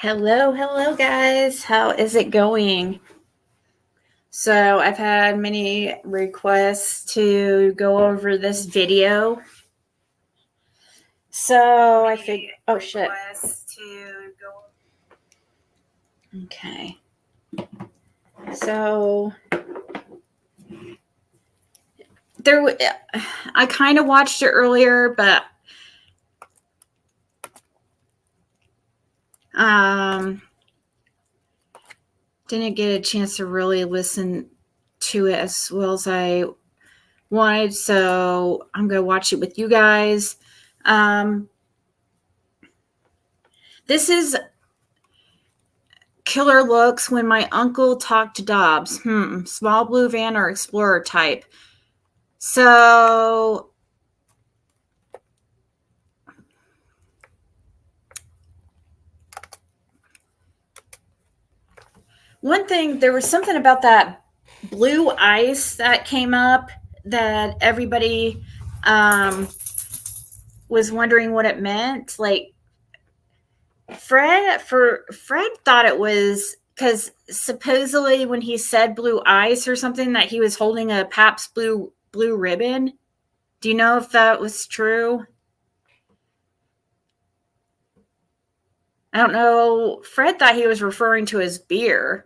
Hello, guys. How is it going? So, I've had many requests to go over this video. So, I think, oh shit. Okay. So, I kind of watched it earlier, but didn't get a chance to really listen to it as well as I wanted. So, I'm going to watch it with you guys. This is Killer looks when my uncle talked to Dobbs. Small blue van or explorer type. So one thing, there was something about that blue ice that came up that everybody was wondering what it meant. Like Fred thought it was because supposedly when he said blue ice or something that he was holding a Pabst blue ribbon. Do you know if that was true? I don't know. Fred thought he was referring to his beer.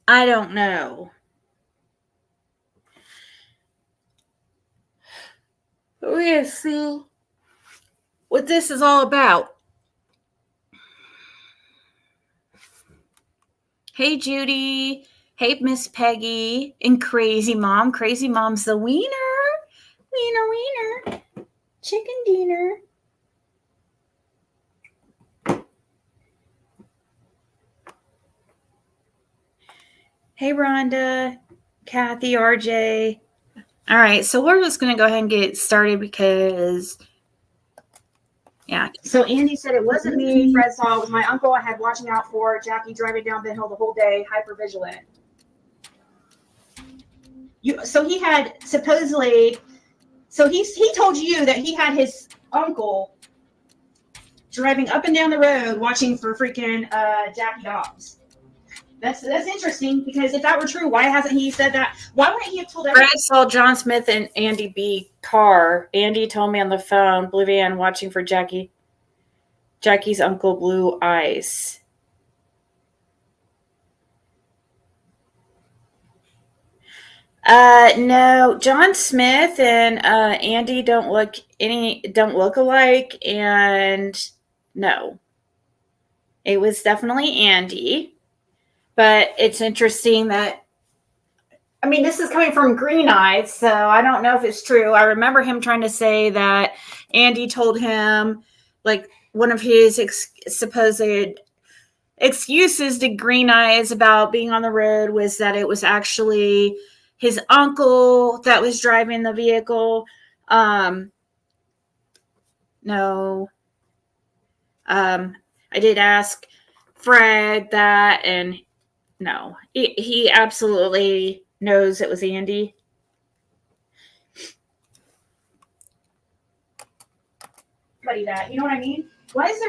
I don't know. We're going to see what this is all about. Hey, Judy. Hey, Miss Peggy. And Crazy Mom. Crazy Mom's the wiener. Wiener. Chicken dinner. Hey, Rhonda. Kathy, RJ. All right, so we're just going to go ahead and get started because... yeah. So Andy said it wasn't me. Fred saw it was my uncle. I had watching out for Jackie driving down Ben Hill the whole day, hyper vigilant. So he had supposedly. So he told you that he had his uncle driving up and down the road watching for freaking Jackie Dobbs. That's interesting because if that were true, why hasn't he said that? Why wouldn't he have told everyone? Fred saw John Smith and Andy B. car. Andy told me on the phone, Blue Van watching for Jackie's uncle Blue Ice. No, John Smith and Andy don't look alike, and no. It was definitely Andy. But it's interesting that, I mean, this is coming from Green Eyes, so I don't know if it's true. I remember him trying to say that Andy told him, like, one of his supposed excuses to Green Eyes about being on the road was that it was actually his uncle that was driving the vehicle. No. I did ask Fred that, and no, he absolutely knows it was Andy. That, you know what I mean? Why is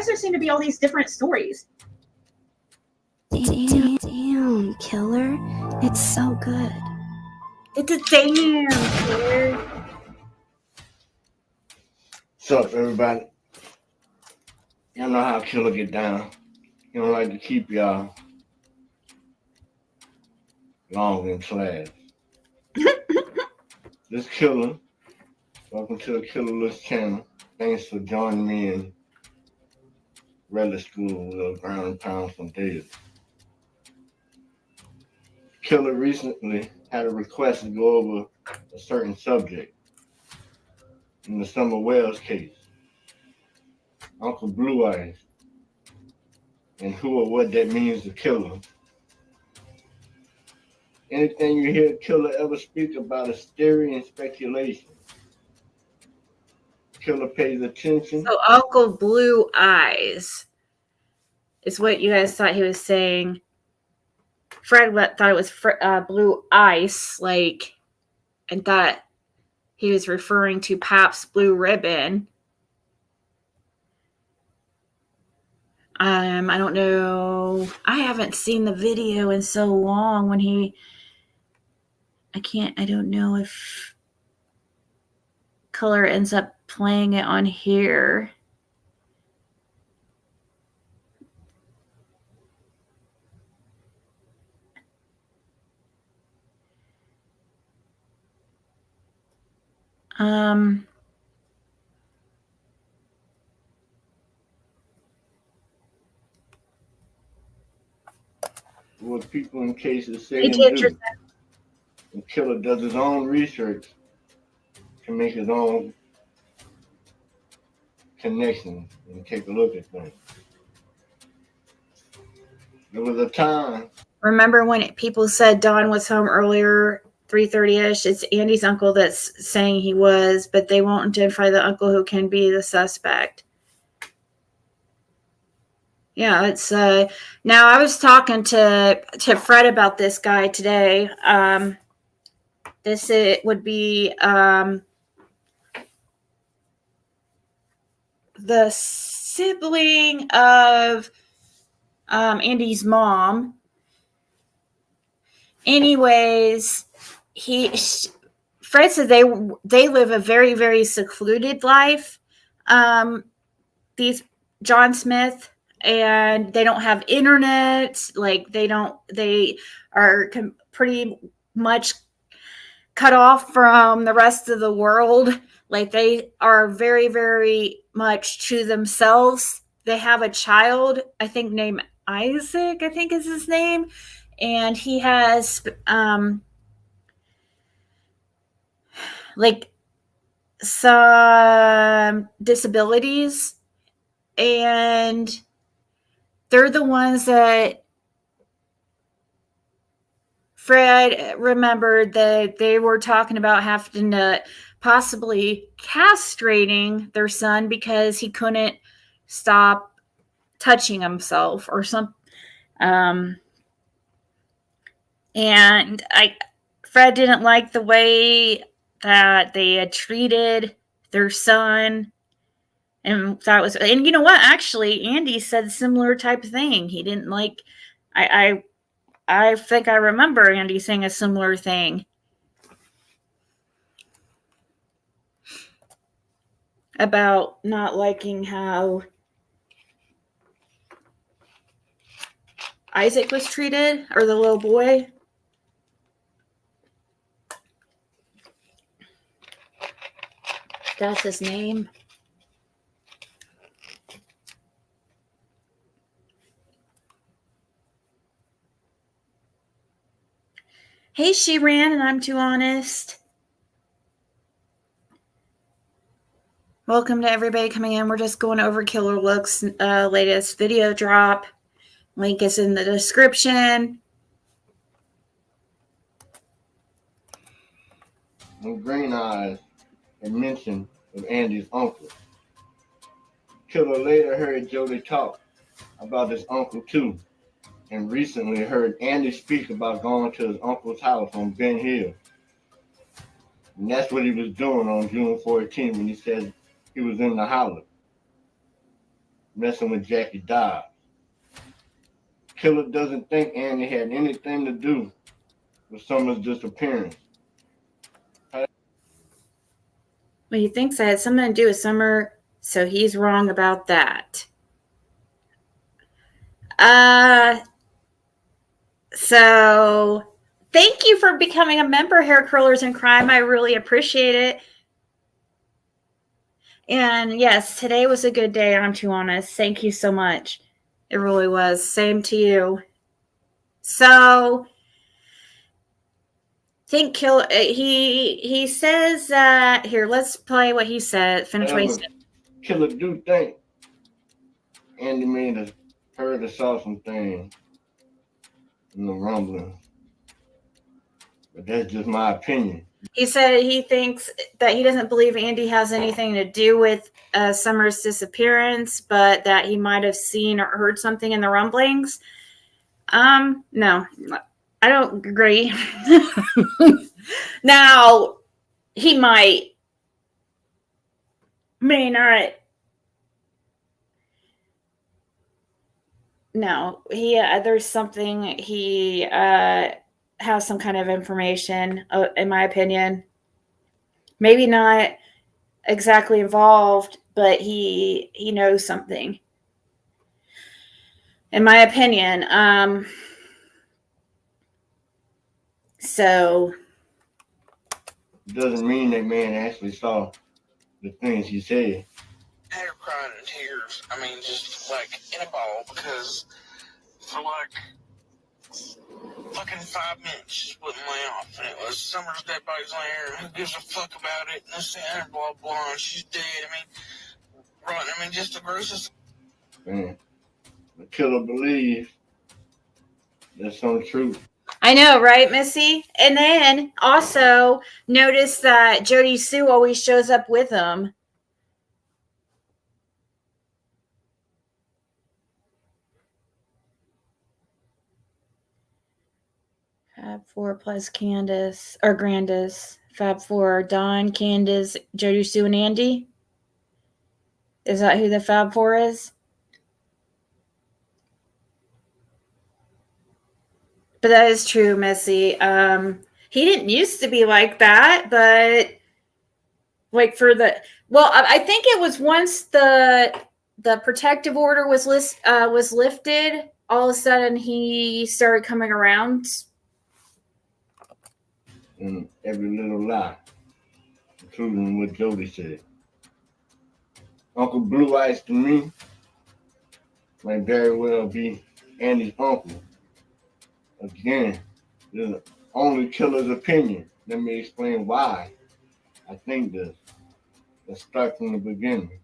there seem to be all these different stories? Damn, Killer. It's so good. It's a damn killer. What's up, everybody? Y'all know how Killer get down. He don't like to keep y'all long in class. This Killer, welcome to the Killer List channel. Thanks for joining me in regular school with ground and pound from David. Killer recently had a request to go over a certain subject in the Summer Wells case. Uncle Blue Eyes, and who or what that means to Killer. Anything you hear Killer ever speak about is theory and speculation. Killer pays attention. So Uncle Blue Eyes is what you guys thought he was saying. Fred thought it was Blue Ice, like, and thought he was referring to Pabst Blue Ribbon. I don't know. I haven't seen the video in so long when I don't know if Color ends up playing it on here. What people in cases say and do. The killer does his own research to make his own connections and take a look at things. There was a time. Remember when people said Don was home earlier, 3:30ish? It's Andy's uncle that's saying he was, but they won't identify the uncle who can be the suspect. Yeah, it's now I was talking to Fred about this guy today. It would be the sibling of Andy's mom. Anyways, Fred said they live a very, very secluded life. These John Smith, and they don't have internet. Like they are pretty much cut off from the rest of the world. Like they are very, very much to themselves. They have a child, I think named Isaac, I think is his name. And he has like some disabilities, and they're the ones that Fred remembered that they were talking about having to possibly castrating their son because he couldn't stop touching himself or something. And Fred didn't like the way that they had treated their son. And you know what? Actually, Andy said a similar type of thing. He didn't like, I think I remember Andy saying a similar thing about not liking how Isaac was treated, or the little boy. That's his name. Hey, she ran, and I'm too honest. Welcome to everybody coming in. We're just going over Killer Look's latest video drop. Link is in the description. When Green Eyes had mention of Andy's uncle, Killer later heard Jody talk about his uncle too, and recently heard Andy speak about going to his uncle's house on Ben Hill. And that's what he was doing on June 14th when he said he was in the house, messing with Jackie Dobbs. Killer doesn't think Andy had anything to do with Summer's disappearance. Well, he thinks that had something to do with Summer, so he's wrong about that. So thank you for becoming a member, Hair Curlers in Crime. I really appreciate it. And yes, today was a good day. I'm too honest. Thank you so much. It really was. Same to you. So, think he says that here. Let's play what he said. Finish what he said. Killer do think Andy may have heard or saw some things in the rumbling, but that's just my opinion. He said he thinks that he doesn't believe Andy has anything to do with Summer's disappearance, but that he might have seen or heard something in the rumblings. No, I don't agree. Now, he may not No, he there's something he has some kind of information, in my opinion. Maybe not exactly involved, but he knows something, in my opinion. So It doesn't mean that man actually saw the things he said. Hair crying in tears. I mean, just like in a ball because for like fucking 5 minutes just wouldn't lay off. And it was Summer's dead body's laying here. Who gives a fuck about it? And this and blah blah. And she's dead. I mean, just the grossest. Man, the killer believes there's some truth. I know, right, Missy? And then also notice that Jody Sue always shows up with him. Fab 4 plus Candace, or Grandis. Fab 4, Don, Candace, Jody Sue, and Andy. Is that who the Fab 4 is? But that is true, Missy. He didn't used to be like that, but like for the I think it was once the protective order was lifted, all of a sudden he started coming around. And every little lie, including what Jody said. Uncle Blue Eyes to me might very well be Andy's uncle. Again, the only killer's opinion. Let me explain why I think this. Let's start from the beginning.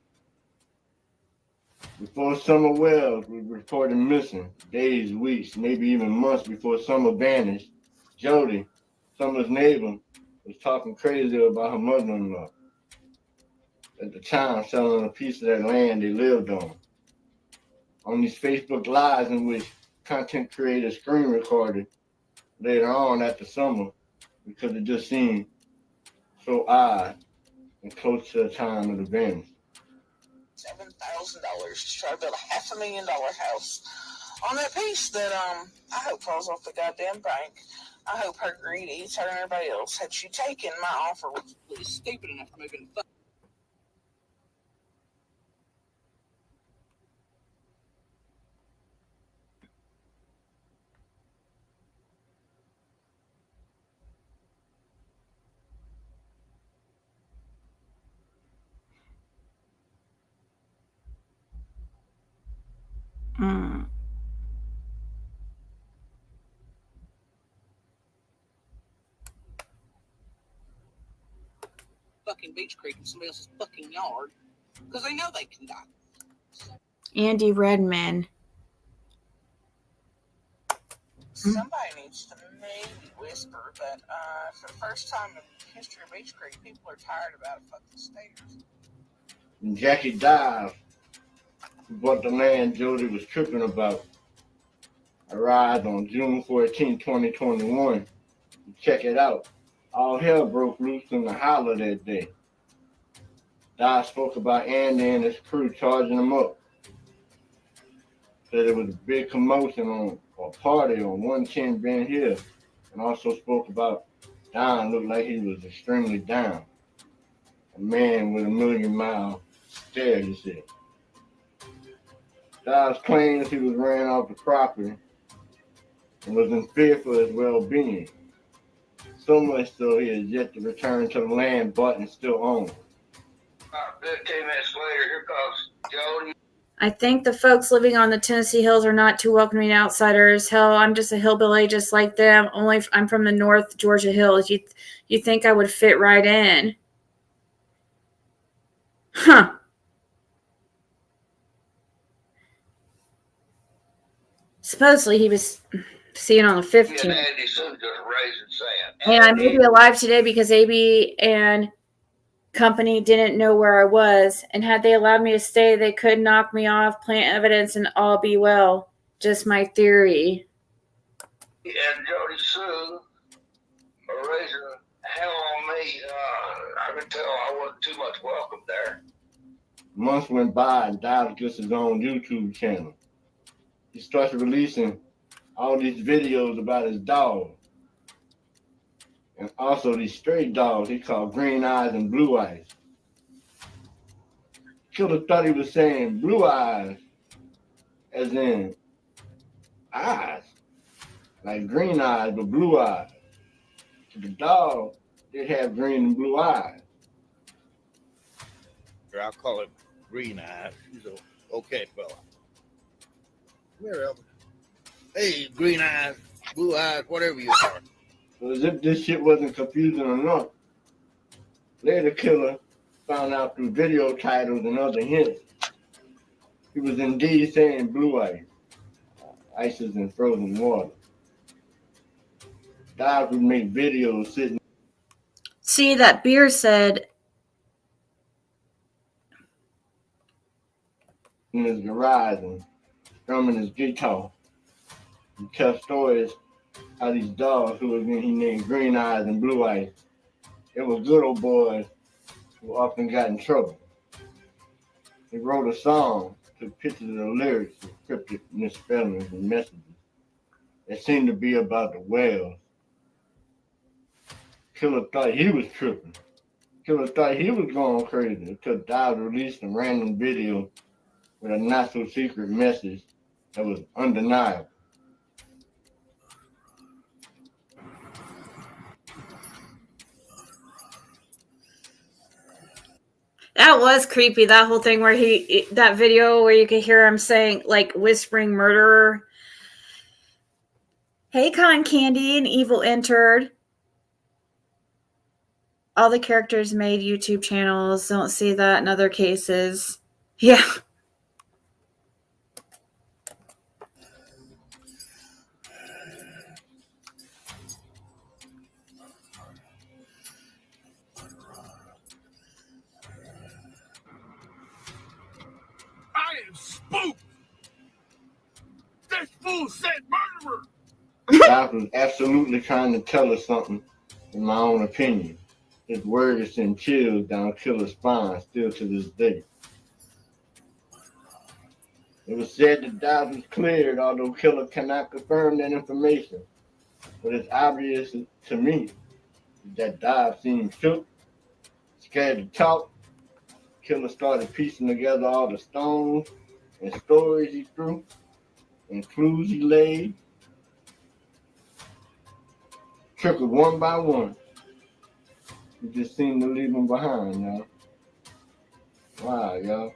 Before Summer Wells was reported missing, days, weeks, maybe even months before Summer vanished, Jody, Summer's neighbor, was talking crazy about her mother-in-law. At the time, selling a piece of that land they lived on these Facebook Lives in which content creators screen recorded later on after Summer because it just seemed so odd and close to the time of the vanish. $7,000 to try to build a $500,000 house on that piece that I hope falls off the goddamn bank. I hope her greed eats her and everybody else. Had she taken my offer, which was stupid enough to move in the fucking Beach Creek in somebody else's fucking yard because they know they can die. Andy Redman. Somebody needs to maybe whisper that for the first time in the history of Beach Creek, people are tired about fucking stairs. And Jackie Dive, who bought the land Jody was tripping about, arrived on June 14, 2021. Check it out. All hell broke loose in the holler that day. Dive spoke about Andy and his crew charging him up. Said it was a big commotion on a party on 110 Ben Hill, and also spoke about Don looked like he was extremely down. A man with a million-mile stare, he said. Dive claims he was ran off the property and was in fear for his well-being. So much so he has yet to return to the land bought and still owned. About 15 minutes later, here comes Jody. I think the folks living on the Tennessee hills are not too welcoming to outsiders. Hell, I'm just a hillbilly just like them. Only I'm from the North Georgia hills. You think I would fit right in? Huh. Supposedly he was seen on the 15th. Yeah, Andy soon just raising sand. And I may be alive today because AB and company didn't know where I was, and had they allowed me to stay, they could knock me off, plant evidence, and all be well. Just my theory. And Jody Sue are raising hell on me. I could tell I wasn't too much welcome there. Months went by and Dive gets his own YouTube channel. he starts releasing all these videos about his dog. And also these stray dogs he called Green Eyes and Blue Eyes. Killer thought he was saying blue eyes, as in eyes, like green eyes, but blue eyes. The dog did have green and blue eyes. Or I'll call him Green Eyes. He's a okay fella. Where else? Hey, Green Eyes, Blue Eyes, whatever you are. So as if this shit wasn't confusing enough, later Killer found out through video titles and other hints he was indeed saying blue ice, ices in frozen water. Dives would make videos sitting See, that beer said, in his garage and strumming his guitar. He tell stories how these dogs, who again he named Green Eyes and Blue Eyes, they were good old boys who often got in trouble. He wrote a song, took pictures of the lyrics with cryptic misspellings and messages that seemed to be about the whales. Killer thought he was tripping. Killer thought he was going crazy until Dives released a random video with a not so secret message that was undeniable. that was creepy. That whole thing where that video where you could hear him saying, like, whispering murderer. Hey, Con Candy, and Evil entered. All the characters made YouTube channels. Don't see that in other cases. Yeah. I am spooked. This fool said murderer. Dives was absolutely trying to tell us something, in my own opinion. His words sent chills down Killer's spine still to this day. It was said that Dives was cleared, although Killer cannot confirm that information. But it's obvious to me that Dives seemed shook, scared to talk. Killer started piecing together all the stones and stories he threw and clues he laid. Trickled one by one. He just seemed to leave them behind, y'all. Wow, y'all.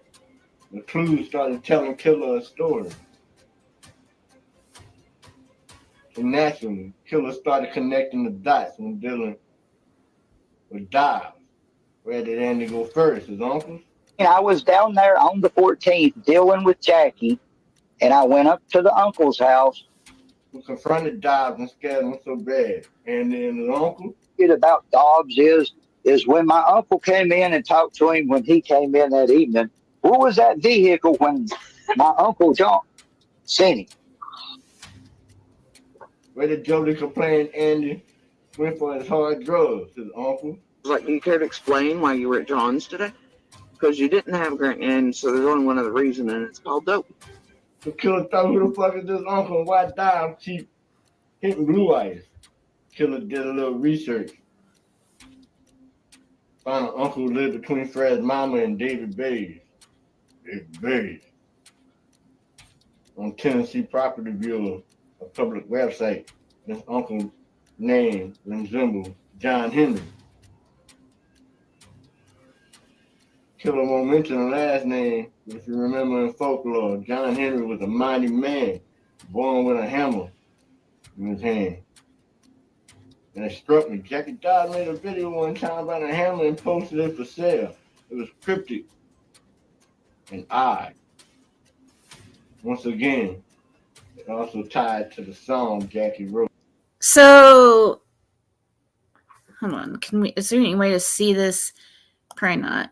The clues started telling Killer a story. And naturally, Killer started connecting the dots when dealing with Dives. Where did Andy go first? His uncles? I was down there on the 14th dealing with Jackie, and I went up to the uncle's house. Who confronted Dobbs and scared him so bad. And then his uncle? About Dobbs is when my uncle came in and talked to him when he came in that evening. What was that vehicle when my Uncle John seen him? Where did Jody complain Andy went for his hard drugs? His uncle? Like, you care to explain why you were at John's today? Because you didn't have a grant, and so there's only one other reason, and it's called dope. The killer thought, who the fuck is this uncle and why Dobbs keep hitting Blue Eyes? Killer did a little research. Found an uncle who lived between Fred's mama and David Bays. David Bays. On Tennessee Property Bureau, a public website, this uncle's name resembles John Henry. Killer won't mention the last name, but if you remember in folklore, John Henry was a mighty man, born with a hammer in his hand. And it struck me. Jackie Dodd made a video one time about a hammer and posted it for sale. It was Cryptic and odd. Once again, it also tied to the song Jackie wrote. So, hold on. Is there any way to see this? Probably not.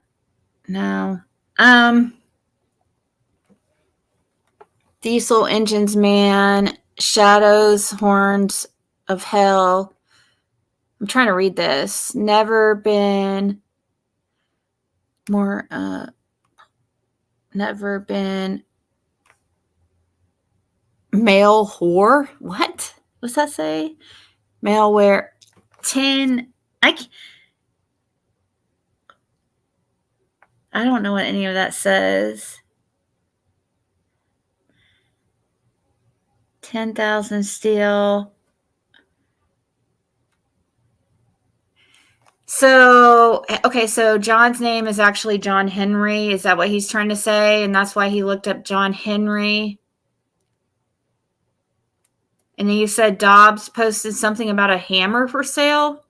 No. Diesel engines, man. Shadows, horns of hell. I'm trying to read this. Never been Male whore? What? What's that say? Malware 10. I don't know what any of that says. 10,000 steel. So, okay, so John's name is actually John Henry. Is that what he's trying to say? And that's why he looked up John Henry. And then you said Dobbs posted something about a hammer for sale.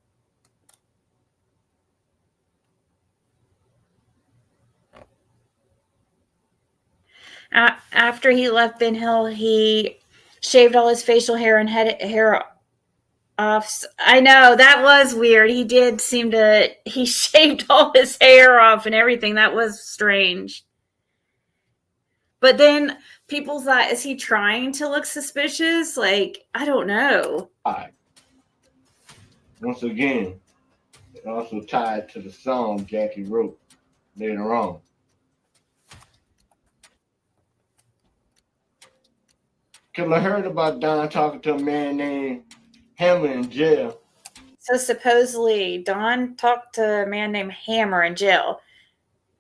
After he left Ben Hill, he shaved all his facial hair and head hair off. I know, that was weird. He did seem to, he shaved all his hair off and everything. That was strange. But then people thought, is he trying to look suspicious? Like, I don't know. Once again, it also tied to the song Jackie wrote later on. Because I heard about Don talking to a man named Hammer in jail. So supposedly Don talked to a man named Hammer in jail.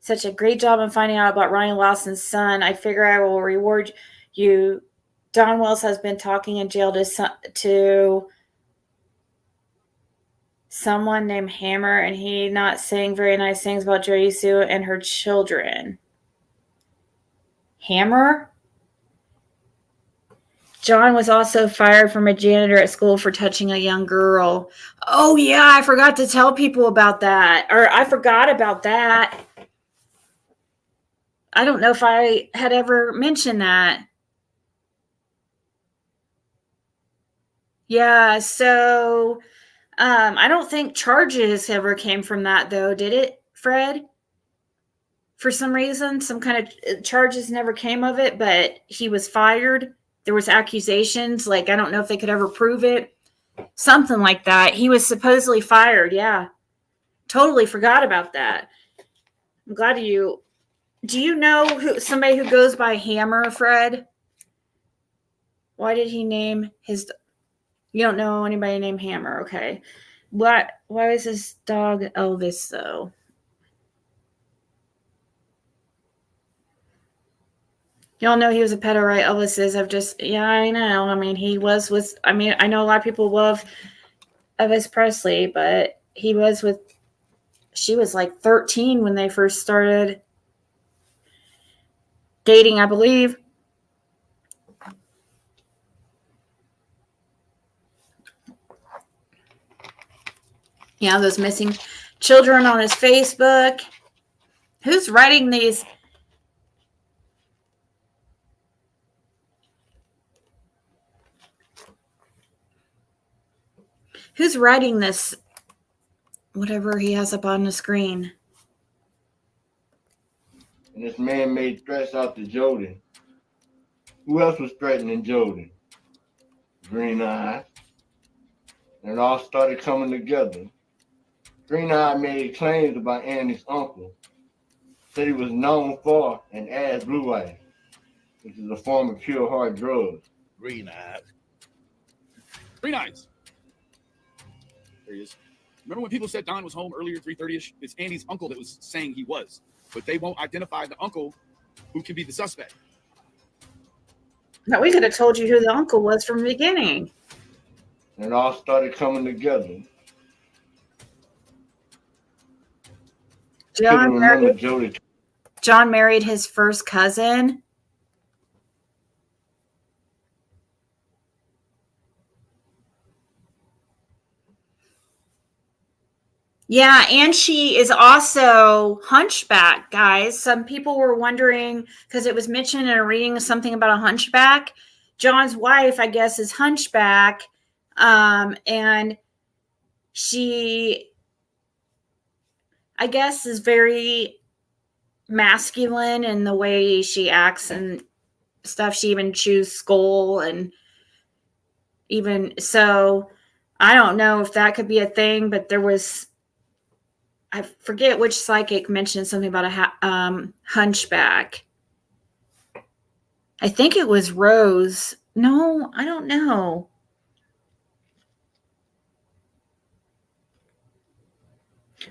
Such a great job in finding out about Ryan Lawson's son. I figure I will reward you. Don Wells has been talking in jail to someone named Hammer, and he not saying very nice things about Jody Sue and her children. Hammer? John was also fired from a janitor at school for touching a young girl. Oh, yeah, I forgot to tell people about that. Or I forgot about that. I don't know if I had ever mentioned that. Yeah, so I don't think charges ever came from that, though, did it, Fred? For some reason, some kind of charges never came of it, but he was fired. There was accusations. Like, I don't know if they could ever prove it. Something like that. He was supposedly fired. Yeah. Totally forgot about that. I'm glad you... Do you know somebody who goes by Hammer, Fred? Why did he name his... You don't know anybody named Hammer, okay. Why was his dog Elvis, though? Y'all know he was a pedo, right? Elvis is. Yeah, I know. I mean, he was with... I mean, I know a lot of people love Elvis Presley, but he was with... She was like 13 when they first started dating, I believe. Yeah, those missing children on his Facebook. Who's writing these? Who's writing this? Whatever he has up on the screen. And this man made threats out to Jody. Who else was threatening Jody? Green Eye. And it all started coming together. Green Eye made claims about Andy's uncle. Said he was known for and as Blue Eye, which is a form of pure hard drugs. Green eyes. Green eyes. There he is. Remember when people said Don was home earlier, 3:30ish? It's Andy's uncle that was saying he was, but they won't identify the uncle who can be the suspect. No, we could have told you who the uncle was from the beginning. And it all started coming together. John married his first cousin. Yeah, and she is also hunchback, guys. Some people were wondering, because it was mentioned in a reading something about a hunchback. John's wife, I guess, is hunchback. And she, I guess, is very masculine in the way she acts and stuff. She even chews skull, and even so, I don't know if that could be a thing, but there was, I forget which psychic mentioned something about a hunchback. I think it was Rose No, I don't know.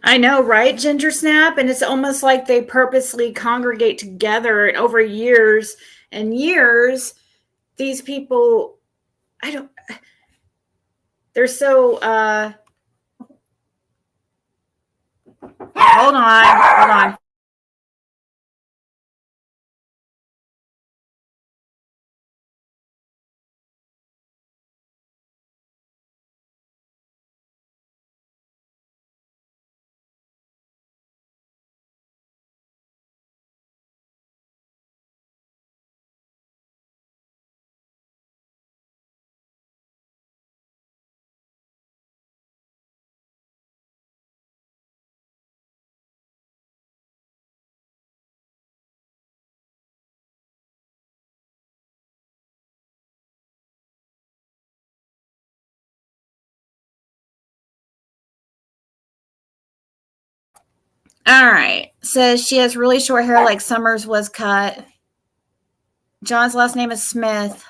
I know, right, Ginger Snap? And it's almost like they purposely congregate together, and over years and years, these people, I don't, they're so, hold on. All right. Says she has really short hair like Summers was cut. John's last name is Smith.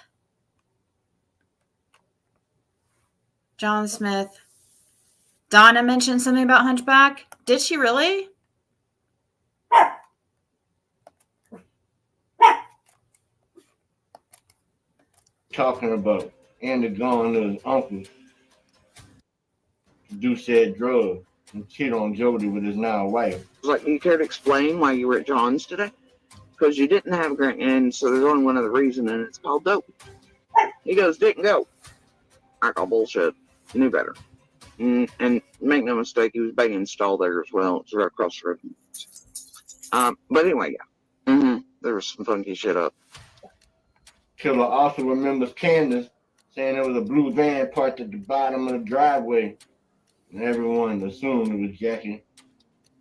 John Smith. Donna mentioned something about Hunchback. Did she really? Talking about Andy going to his uncle to do said drug and cheat on Jody with his now wife. Like, you care to explain why you were at John's today? Because you didn't have a grant, and so there's only one other reason, and it's called dope. He goes, didn't go. I call bullshit. You knew better. And make no mistake, he was banging a stall there as well. It's right across the road. But anyway, yeah. There was some funky shit up. Killer also remembers Candace saying there was a blue van parked at the bottom of the driveway, and everyone assumed it was Jackie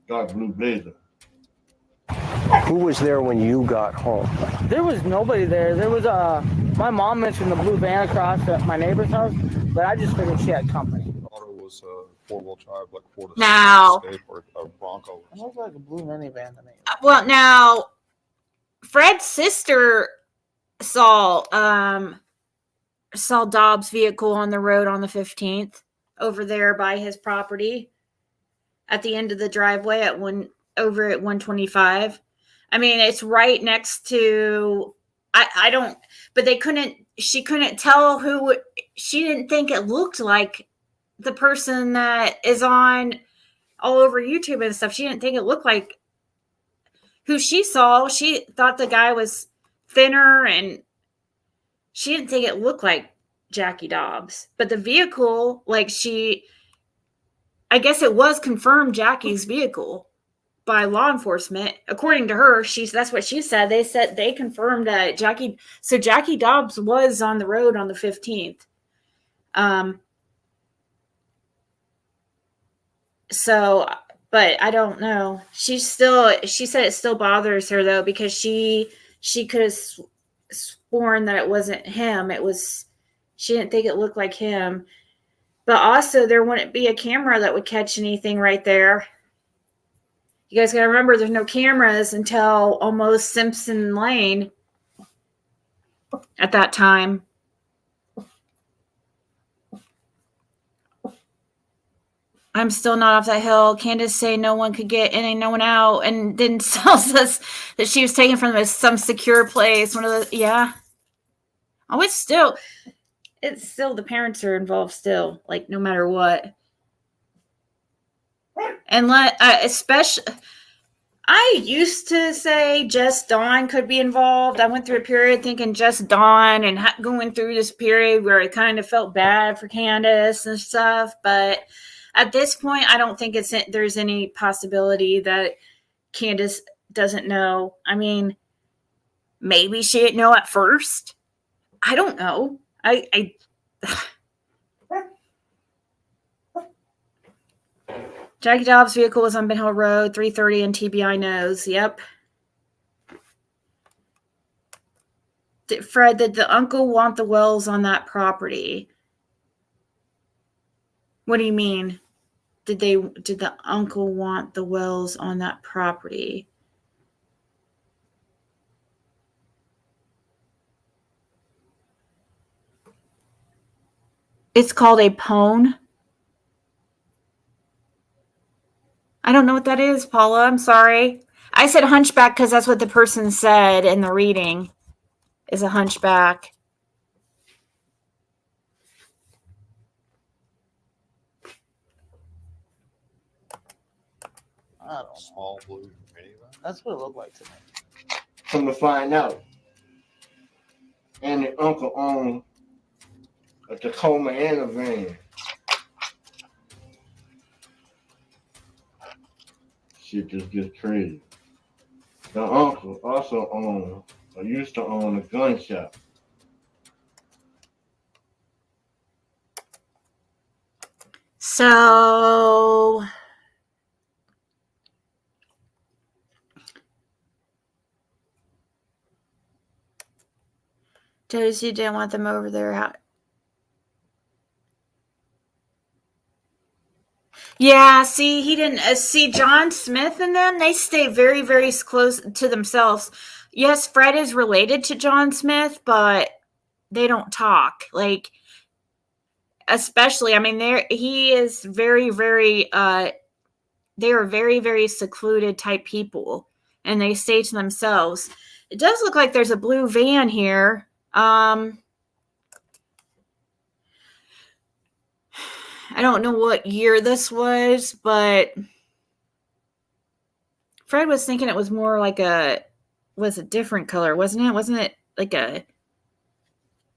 dark blue blazer. Who was there when you got home? There was nobody there. There was my mom mentioned the blue van across at my neighbor's house, but I just figured she had company. I thought it was a 4-wheel drive, like Ford Escape or a Bronco. It looked like a blue minivan to me. Well, now, Fred's sister saw Dobbs' vehicle on the road on the 15th over there by his property at the end of the driveway over at 125. I mean, it's right next to, but she couldn't tell who, she didn't think it looked like the person that is on all over YouTube and stuff. She didn't think it looked like who she saw. She thought the guy was thinner, and she didn't think it looked like Jackie Dobbs. But the vehicle, I guess it was confirmed Jackie's vehicle by law enforcement. According to her, that's what she said. They confirmed that Jackie Dobbs was on the road on the 15th. But I don't know. She said it still bothers her though, because she could have sworn that it wasn't him. She didn't think it looked like him. But also there wouldn't be a camera that would catch anything right there. You guys got to remember, there's no cameras until almost Simpson Lane at that time. I'm still not off that hill. Candace say no one could get in and no one out, and then tells us that she was taken from some secure place. Yeah. Oh, it's still the parents are involved still, like no matter what. And especially, I used to say just Dawn could be involved. I went through a period thinking just Dawn, and going through this period where I kind of felt bad for Candace and stuff. But at this point, I don't think there's any possibility that Candace doesn't know. I mean, maybe she didn't know at first. I don't know. Jackie Dobbs' vehicle was on Ben Hill Road, 330, and TBI knows. Yep. Fred, did the uncle want the wells on that property? What do you mean? Did the uncle want the wells on that property? It's called a pone. I don't know what that is, Paula. I'm sorry. I said hunchback because that's what the person said in the reading, is a hunchback. I don't know. Small blue minivan. That's what it looked like to me. Come to find out, and the uncle owned a Tacoma and a van. Shit just gets crazy. The uncle also owned, or used to own, a gun shop. So Josie didn't want them over there. Yeah, see, he didn't see John Smith and them. They stay very, very close to themselves. Yes, Fred is related to John Smith, but they don't talk. Like, especially, I mean, he is very, very. They are very, very secluded type people, and they stay to themselves. It does look like there's a blue van here. I don't know what year this was, but Fred was thinking it was more like a different color, wasn't it? Wasn't it like a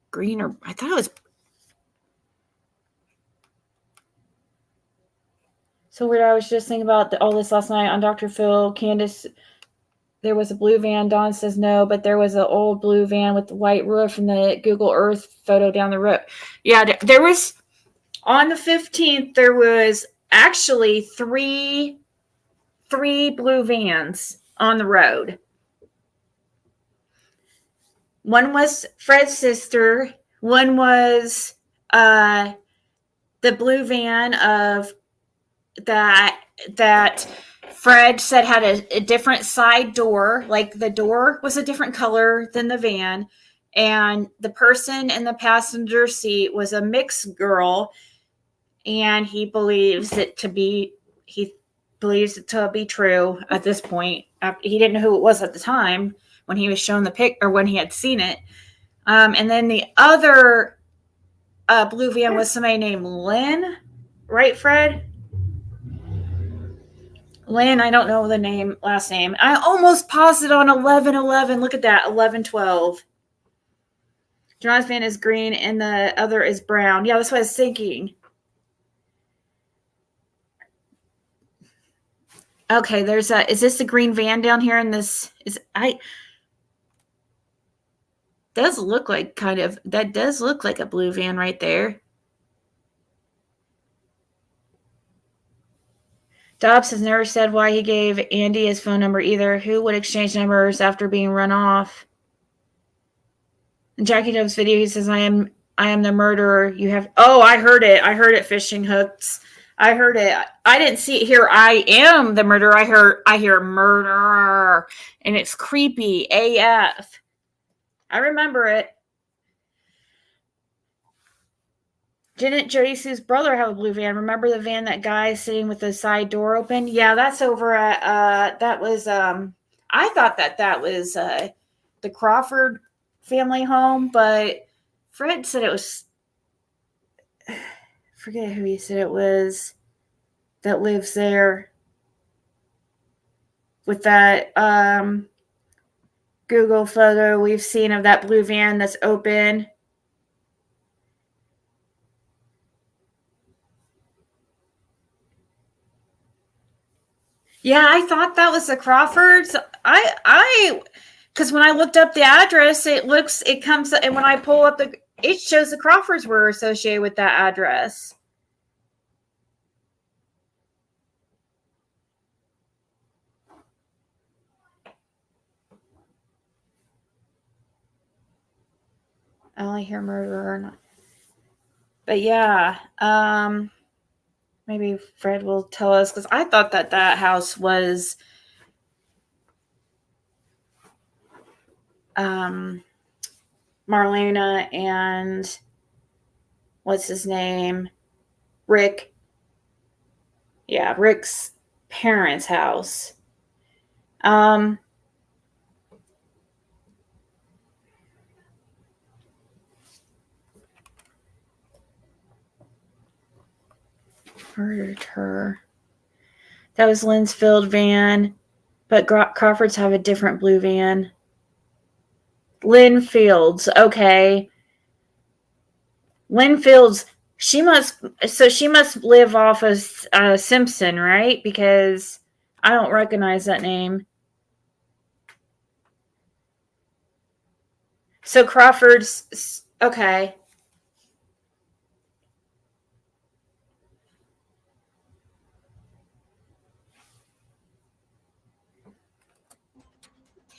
green, or I thought it was. So weird. I was just thinking about all this last night on Dr. Phil. Candace, there was a blue van. Dawn says no, but there was an old blue van with the white roof and the Google Earth photo down the road. Yeah, there was. On the 15th, there was actually three blue vans on the road. One was Fred's sister. One was the blue van of that Fred said had a different side door. Like the door was a different color than the van. And the person in the passenger seat was a mixed girl. And he believes it to be true at this point. He didn't know who it was at the time when he was shown the pic, or when he had seen it. And then the other blue van was somebody named Lynn, right, Fred? Lynn, I don't know the last name. I almost paused it on 1111. Look at that, 1112. John's van is green and the other is brown. Yeah, that's what I was thinking. Okay, is this the green van down here in this? Does look like that does look like a blue van right there. Dobbs has never said why he gave Andy his phone number either. Who would exchange numbers after being run off? In Jackie Dobbs' video, he says, I am the murderer. You have. Oh, I heard it. I heard it, fishing hooks. I heard it. I didn't see it here. I am the murderer. I hear murderer, and it's creepy AF. I remember it. Didn't Jody Sue's brother have a blue van? Remember the van, that guy sitting with the side door open? Yeah, that's over at that was I thought that was the Crawford family home, but Fred said it was, forget who he said it was that lives there with that Google photo we've seen of that blue van that's open. Yeah, I thought that was the Crawfords. Because when I looked up the address, it comes, and when I pull up it shows the Crawfords were associated with that address. I only hear murderer or not. But yeah, maybe Fred will tell us, because I thought that house was Marlena and what's his name? Rick. Yeah, Rick's parents' house. Murdered her. That was Linsfield van, but Crawford's have a different blue van. Lynn Fields, okay. Lynn Fields, she must live off of Simpson, right? Because I don't recognize that name. So Crawford's, okay.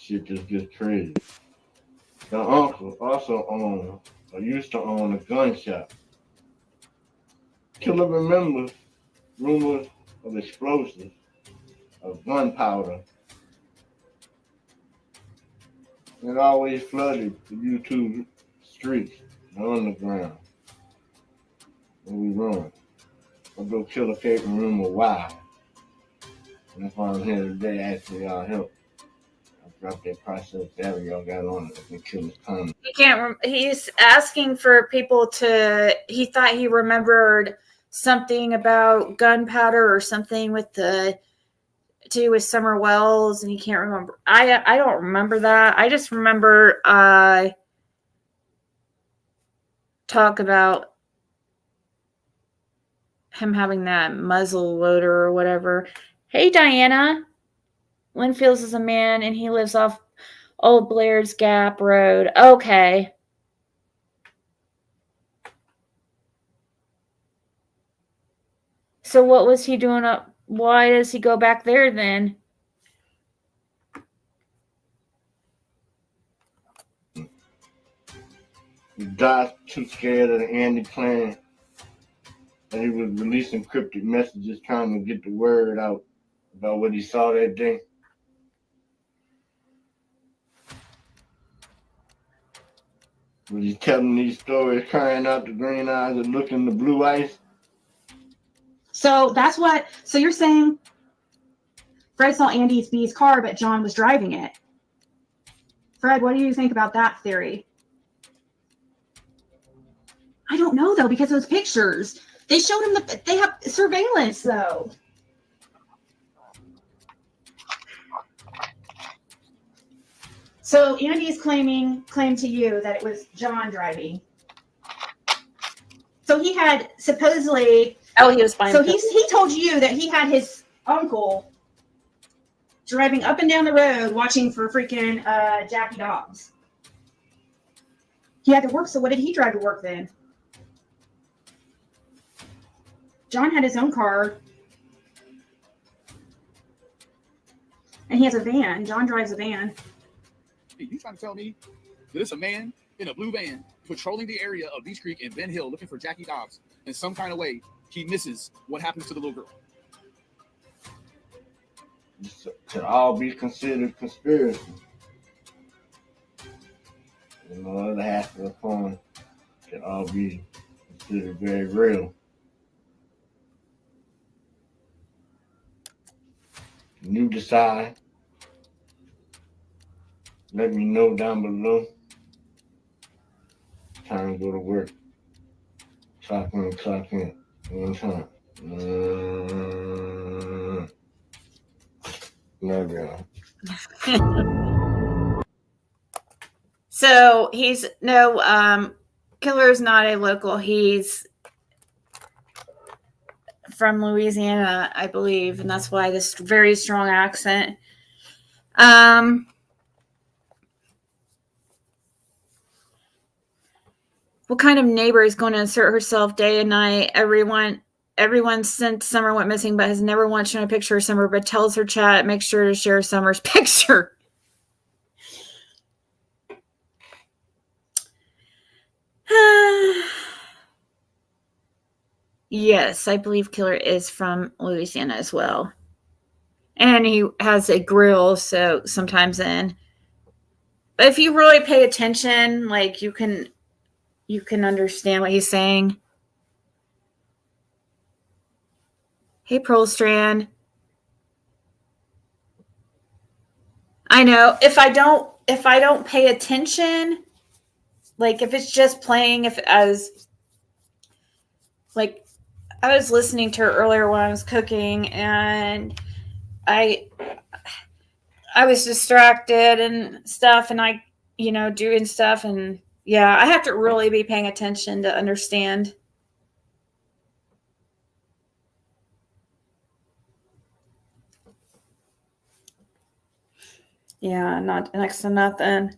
Shit just gets crazy. The uncle also used to own a gun shop. Killer remembers rumors of explosives, of gunpowder. It always flooded the YouTube streets, the underground, when we run. Although Killer can't remember why. And that's why I'm here today asking y'all help. I dropped that process that y'all got on it. I think Killer's comment. He's asking for people to, he thought he remembered something about gunpowder or something with to do with Summer Wells, and he can't remember. I don't remember that. I just remember talk about him having that muzzle loader or whatever. Hey, Diana. Linfields is a man, and he lives off Old Blair's Gap Road. Okay. So what was he doing up? Why does he go back there then? Doc's too scared of the Andy plan, and he was releasing cryptic messages trying to get the word out about what he saw that day. Was he telling these stories, crying out the green eyes and looking the blue eyes? So that's what. So you're saying Fred saw Andy B's car, but John was driving it. Fred, what do you think about that theory? I don't know though, because those pictures they showed him they have surveillance though. So Andy's claimed to you that it was John driving. So he had supposedly. Oh, he was fine. So he told you that he had his uncle driving up and down the road watching for freaking Jackie Dobbs. He had to work. So what did he drive to work then? John had his own car. And he has a van. John drives a van. Hey, you trying to tell me that it's a man in a blue van patrolling the area of Beach Creek and Ben Hill looking for Jackie Dobbs, in some kind of way he misses what happens to the little girl? This could all be considered conspiracy. And the other half of the coin could all be considered very real. You decide. Let me know down below. Time to go to work. Clock in. One time. Love y'all. So Killer is not a local. He's from Louisiana, I believe, and that's why this very strong accent. What kind of neighbor is going to insert herself day and night? Everyone since Summer went missing, but has never once shown a picture of Summer, but tells her chat, make sure to share Summer's picture. Yes, I believe Killer is from Louisiana as well. And he has a grill, so sometimes in. But if you really pay attention, like you can understand what he's saying. Hey, Pearl Strand. I know if I don't pay attention, like if it's just playing, if as like I was listening to her earlier when I was cooking, and I was distracted and stuff, and I, doing stuff, and yeah, I have to really be paying attention to understand. Yeah, not next to nothing.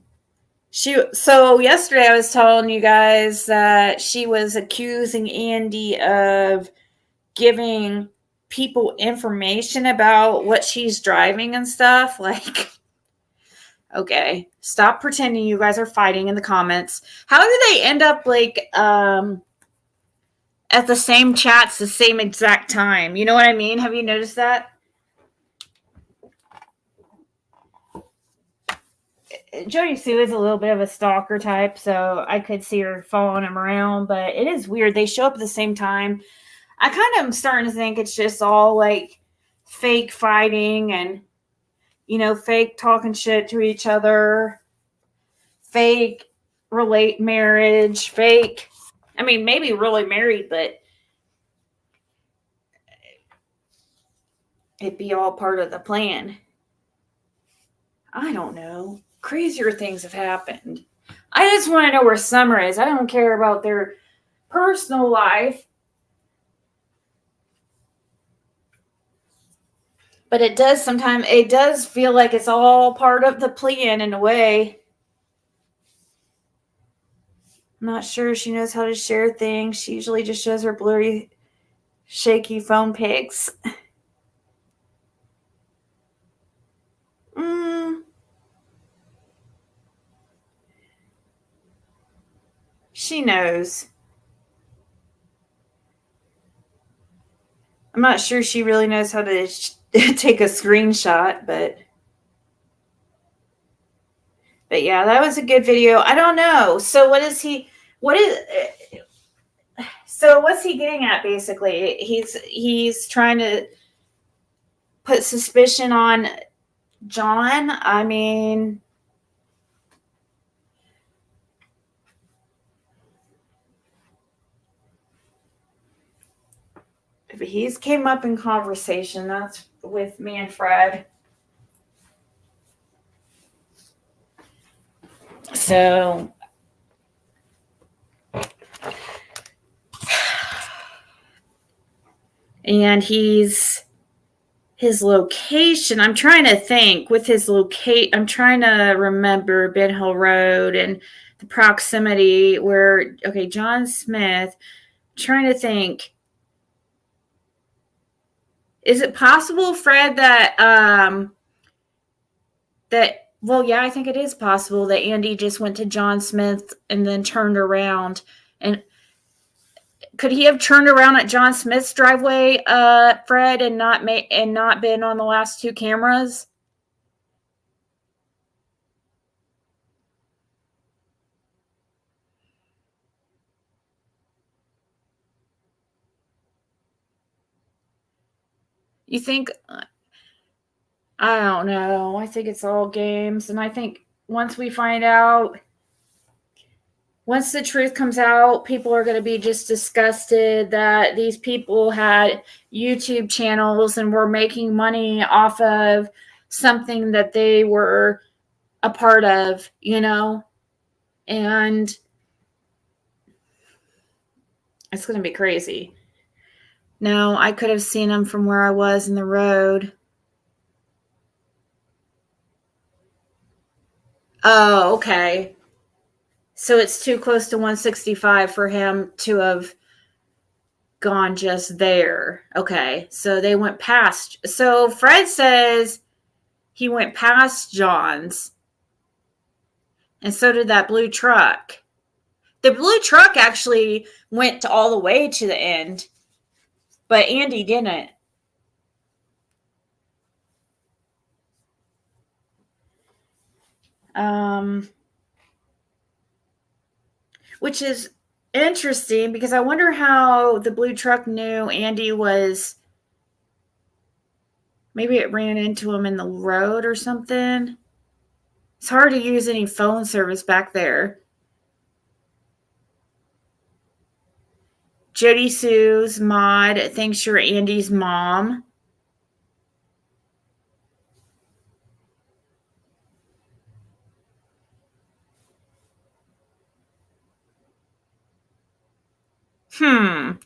So yesterday I was telling you guys that she was accusing Andy of giving people information about what she's driving and stuff. Like, okay, stop pretending you guys are fighting in the comments. How do they end up like at the same chats the same exact time? You know what I mean? Have you noticed that? Jody Sue is a little bit of a stalker type, so I could see her following him around, but it is weird. They show up at the same time. I kind of am starting to think it's just all like fake fighting and, fake talking shit to each other, fake relate marriage, fake. I mean, maybe really married, but it'd be all part of the plan. I don't know. Crazier things have happened. I just want to know where Summer is. I don't care about their personal life. But it does feel like it's all part of the plan in a way. I'm not sure she knows how to share things. She usually just shows her blurry, shaky phone pics. She knows. I'm not sure she really knows how to take a screenshot, but yeah, that was a good video. I don't know. So what's he getting at basically? He's trying to put suspicion on John. I mean, if he's came up in conversation, that's with me and Fred. So and his location, I'm trying to think with his I'm trying to remember Ben Hill Road and the proximity where, okay, John Smith, I'm trying to think. Is it possible, Fred, that well, yeah, I think it is possible that Andy just went to John Smith and then turned around. And could he have turned around at John Smith's driveway, Fred, and not been on the last two cameras? You think? I don't know. I think it's all games, and I think once we find out, once the truth comes out, people are going to be just disgusted that these people had YouTube channels and were making money off of something that they were a part of, and it's going to be crazy. No, I could have seen them from where I was in the road. Oh, okay. So it's too close to 165 for him to have gone just there. Okay. So they went past. So Fred says he went past John's. And so did that blue truck. The blue truck actually went all the way to the end. But Andy didn't. Which is interesting because I wonder how the blue truck knew Andy was Maybe it ran into him in the road or something. It's hard to use any phone service back there. Jody Sue's mod thinks you're Andy's mom.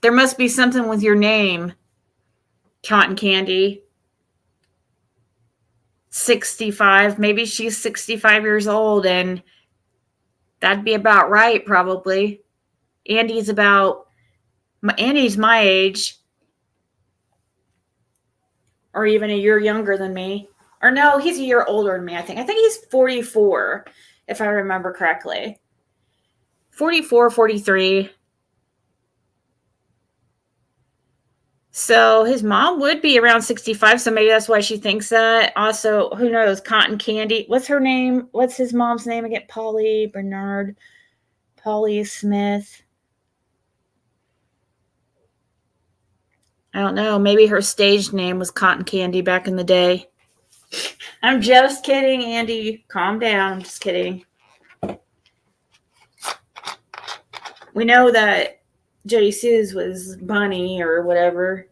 There must be something with your name. Cotton Candy. 65. Maybe she's 65 years old, and that'd be about right, probably. Andy's my age. Or even a year younger than me. Or no, he's a year older than me, I think. I think he's 44, if I remember correctly. 44, 43. So his mom would be around 65, so maybe that's why she thinks that. Also, who knows? Cotton Candy. What's her name? What's his mom's name again? Polly Bernard. Polly Smith. I don't know. Maybe her stage name was Cotton Candy back in the day. I'm just kidding, Andy. Calm down. I'm just kidding. We know that Jody Sue's was Bunny or whatever.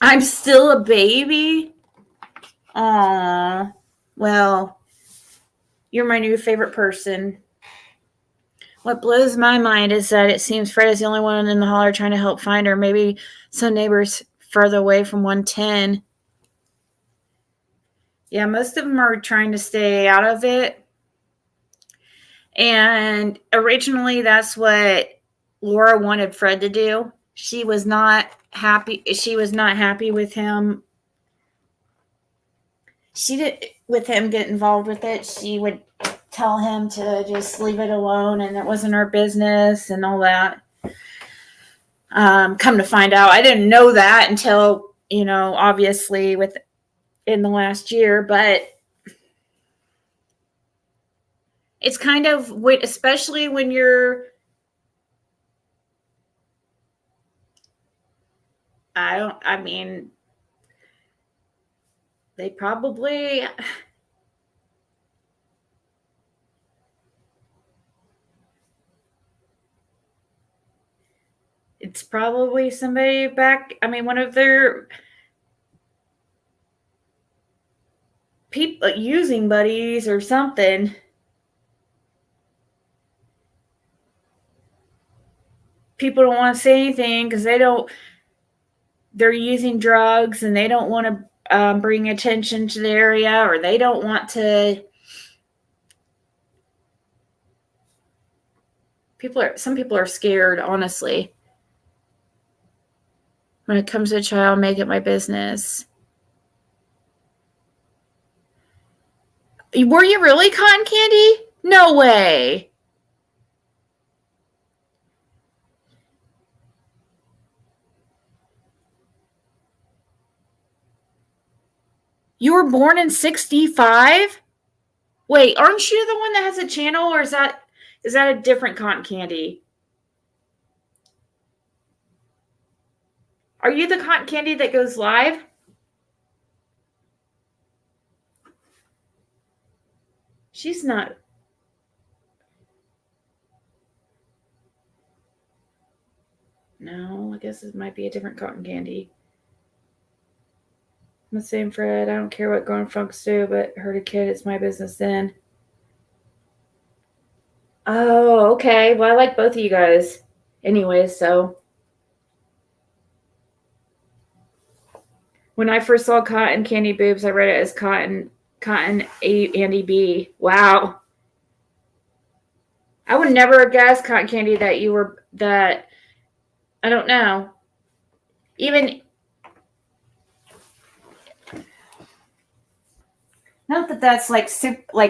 I'm still a baby? Aw. Well, you're my new favorite person. What blows my mind is that it seems Fred is the only one in the holler trying to help find her. Maybe some neighbors further away from 110. Yeah, most of them are trying to stay out of it. And originally, that's what Laura wanted Fred to do. She was not happy. She was not happy with him. She did with him get involved with it. She would tell him to just leave it alone, and it wasn't her business, and all that. Come to find out, I didn't know that until obviously in the last year, but it's kind of, especially when you're, they probably, it's probably somebody back, one of their people using buddies or something. People don't want to say anything because they're using drugs and they don't want to bring attention to the area, or they don't want to. Some people are scared, honestly. When it comes to a child, make it my business. Were you really, Cotton Candy? No way. You were born in 65? Wait, aren't you the one that has a channel, or is that a different Cotton Candy? Are you the Cotton Candy that goes live? She's not. No, I guess it might be a different Cotton Candy. I'm the same, Fred. I don't care what grown folks do, but hurt a kid, it's my business then. Oh, okay. Well, I like both of you guys. Anyways, so when I first saw Cotton Candy boobs, I read it as Cotton Andy B. Wow. I would never have guessed, Cotton Candy, that you were that. I don't know. Even not that that's like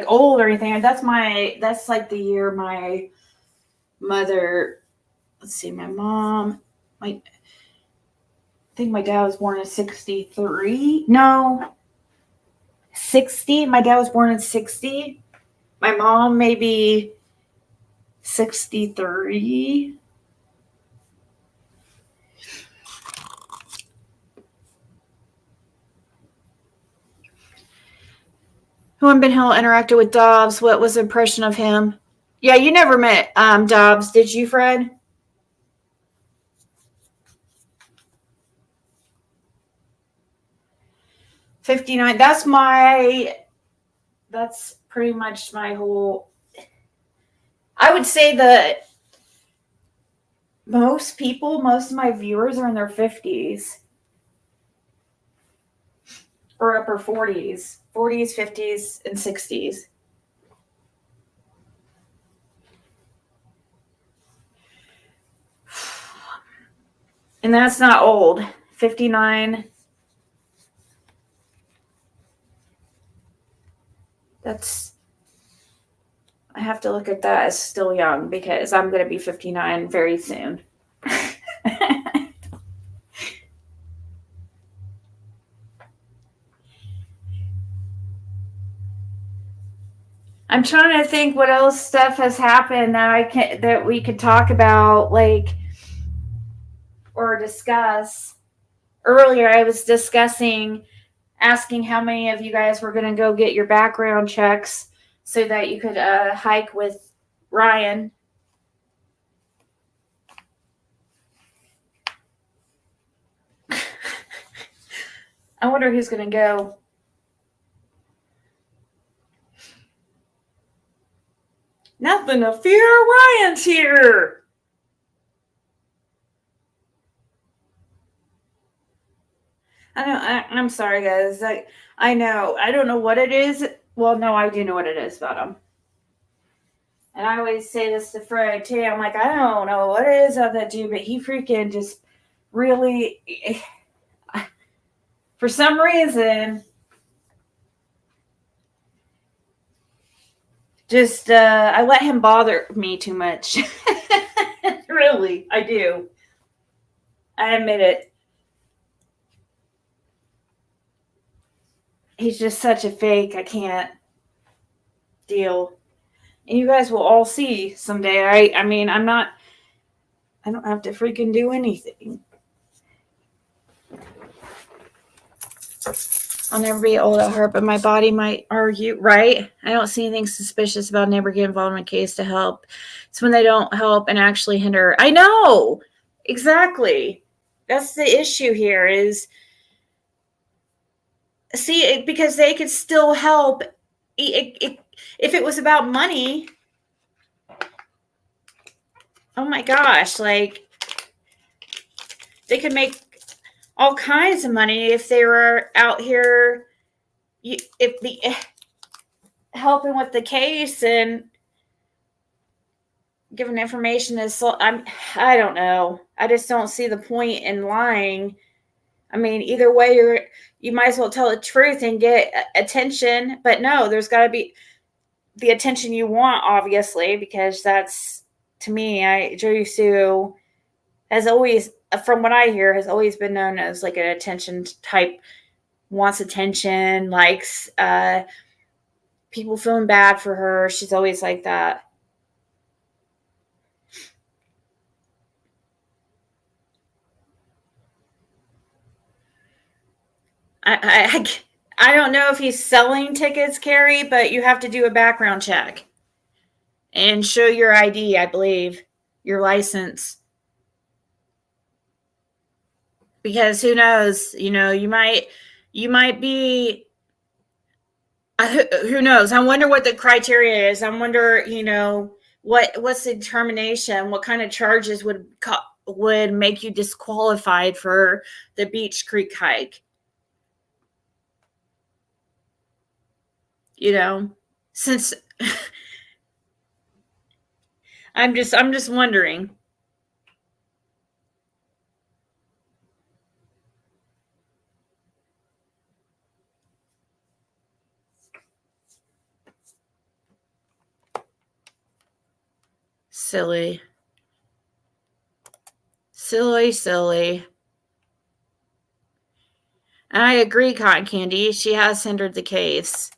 old or anything. That's like the year my mother. Let's see, my mom. I think my dad was born in 63. No. 60. My dad was born in 60. My mom maybe 63. When Ben Hill interacted with Dobbs, what was the impression of him? Yeah, you never met Dobbs, did you, Fred? $59. That's pretty much my whole. I would say that most of my viewers are in their 50s or upper 40s, 50s, and 60s. And that's not old. 59. I have to look at that as still young because I'm going to be 59 very soon. I'm trying to think what else stuff has happened that we could talk about, like, or discuss. Earlier, I was asking how many of you guys were going to go get your background checks so that you could hike with Ryan. I wonder who's going to go. Nothing to fear. Ryan's here. I'm sorry, guys. I know. I don't know what it is. Well, no, I do know what it is about him. And I always say this to Fred, too. I'm like, I don't know what it is about that dude, but he freaking just really, for some reason, just, I let him bother me too much. Really, I do. I admit it. He's just such a fake. I can't deal. And you guys will all see someday. I mean, I don't have to freaking do anything. I'll never be old at heart, but my body might argue, right? I don't see anything suspicious about never getting involved in a case to help. It's when they don't help and actually hinder. I know! Exactly. That's the issue here is, see, because they could still help. If it was about money, oh my gosh, like, they could make all kinds of money if they were out here helping with the case and giving information. I don't know. I just don't see the point in lying. I mean, either way, you might as well tell the truth and get attention. But no, there's got to be the attention you want, obviously, because that's, to me, Joey Sue has always, from what I hear, has always been known as like an attention type, wants attention, likes people feeling bad for her. She's always like that. I don't know if he's selling tickets, Carrie, but you have to do a background check and show your ID, I believe, your license. Because who knows, you might be, who knows? I wonder what the criteria is. I wonder, what's the determination? What kind of charges would make you disqualified for the Beach Creek hike? Since I'm just wondering. Silly. I agree, Cotton Candy. She has hindered the case.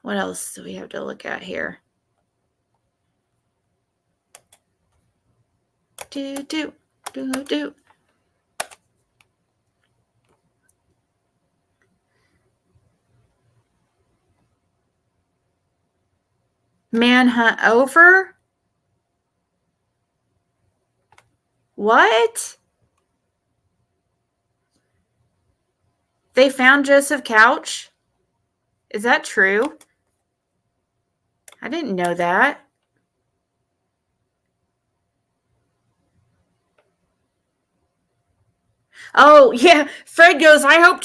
What else do we have to look at here? Do. Manhunt over? What? They found Joseph Couch? Is that true? I didn't know that. Oh, yeah. Fred goes, I hope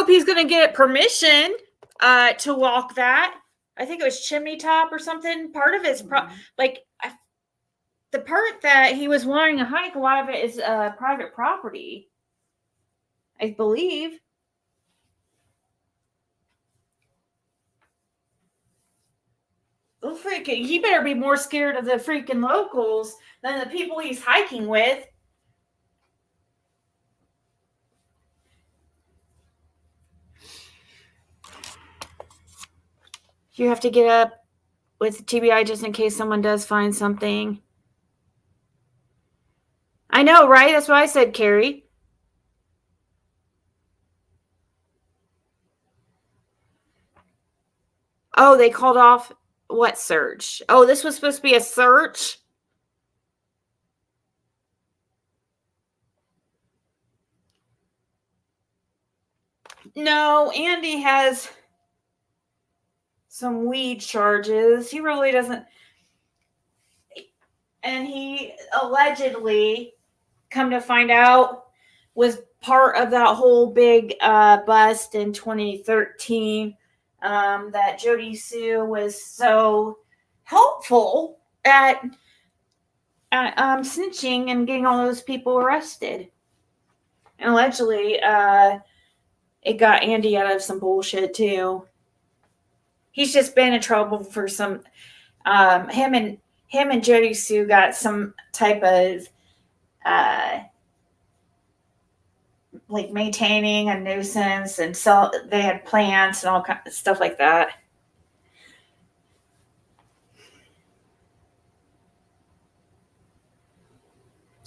he's going to get permission to walk that. I think it was Chimney Top or something. Part of it's the part that he was wanting to hike, a lot of it is private property, I believe. Oh, freaking, he better be more scared of the freaking locals than the people he's hiking with. You have to get up with TBI just in case someone does find something. I know, right? That's what I said, Carrie. Oh, they called off what search? Oh, this was supposed to be a search? No, Andy has some weed charges. He really doesn't. And he allegedly, come to find out, was part of that whole big bust in 2013 that Jody Sue was so helpful at snitching and getting all those people arrested. And allegedly, it got Andy out of some bullshit too. He's just been in trouble for some. Him and Jody Sue got some type of like maintaining a nuisance, and so they had plants and all kinds of stuff like that.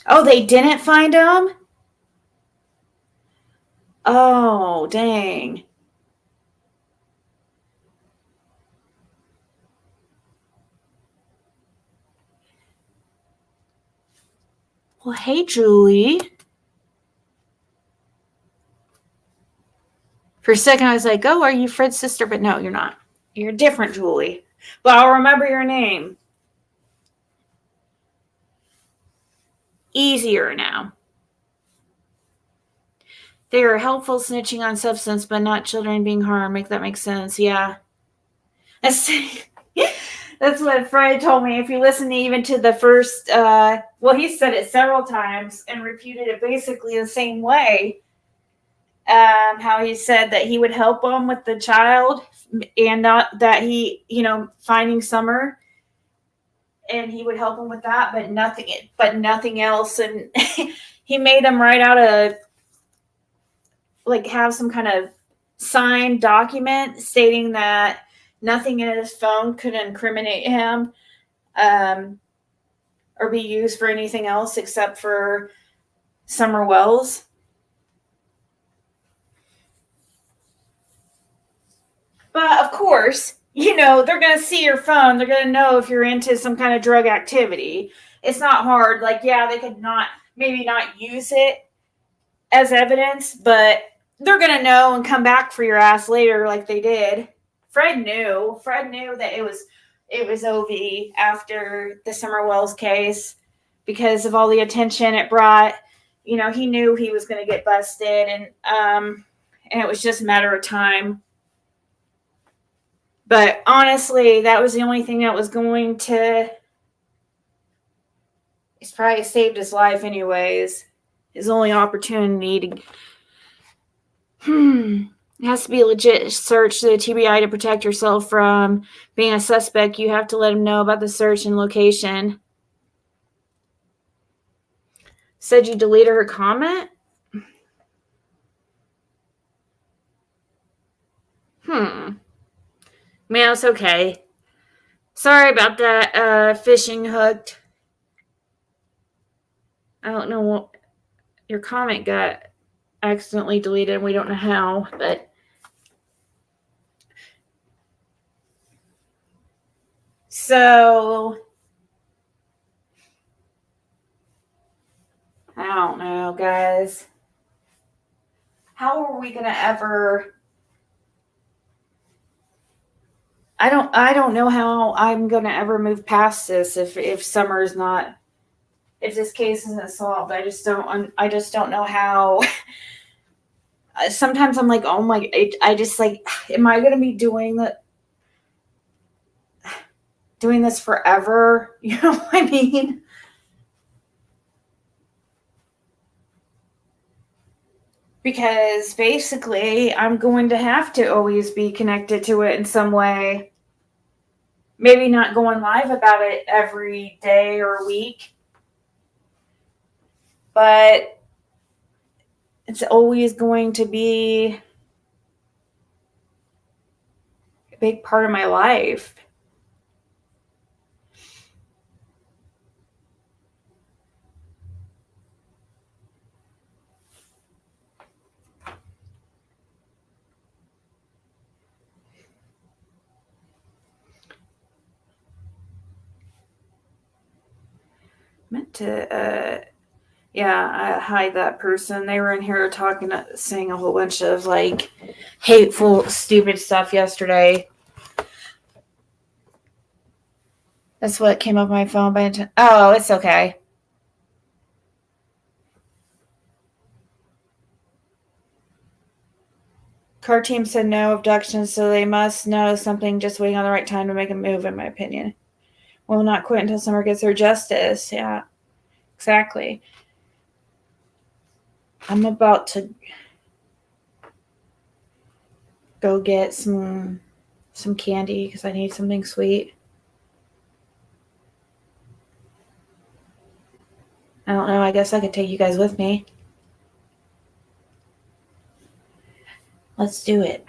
Oh, they didn't find him? Oh, dang. Well, hey, Julie. For a second, I was like, oh, are you Fred's sister? But no, you're not. You're a different Julie. But I'll remember your name. Easier now. They are helpful snitching on substance, but not children being harmed. Make that make sense? Yeah. That's what Fred told me. If you listen even to the first, he said it several times and repeated it basically the same way. How he said that he would help him with the child and not that he, finding Summer, and he would help him with that, but nothing else. And he made him write out have some kind of signed document stating that nothing in his phone could incriminate him or be used for anything else except for Summer Wells. But of course, they're going to see your phone. They're going to know if you're into some kind of drug activity. It's not hard. They could maybe not use it as evidence, but they're going to know and come back for your ass later like they did. Fred knew that it was OV after the Summer Wells case because of all the attention it brought. He knew he was going to get busted, and it was just a matter of time. But honestly, that was the only thing that was going to. It's probably saved his life, anyways. His only opportunity to. It has to be a legit search to the TBI to protect yourself from being a suspect. You have to let him know about the search and location. Said you deleted her comment? Man, it's okay. Sorry about that, fishing hooked. I don't know what your comment got accidentally deleted. We don't know how, but so I don't know, guys. How are we gonna ever? I don't know how I'm gonna ever move past this if Summer's not, if this case isn't solved. I just don't know how. Sometimes I'm like, oh my, I just like, am I gonna be doing this forever? You know what I mean? Because basically I'm going to have to always be connected to it in some way. Maybe not going live about it every day or week, but it's always going to be a big part of my life. Meant to I hide that person. They were in here talking, saying a whole bunch of like hateful, stupid stuff yesterday. That's what came up on my phone. Oh, it's okay. Car team said no abductions, so they must know something. Just waiting on the right time to make a move, in my opinion. Will not quit until Summer gets her justice. Yeah, exactly. I'm about to go get some candy because I need something sweet. I don't know. I guess I could take you guys with me. Let's do it.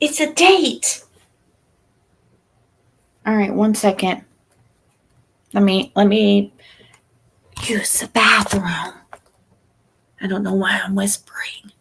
It's a date. All right, 1 second. Let me use the bathroom. I don't know why I'm whispering.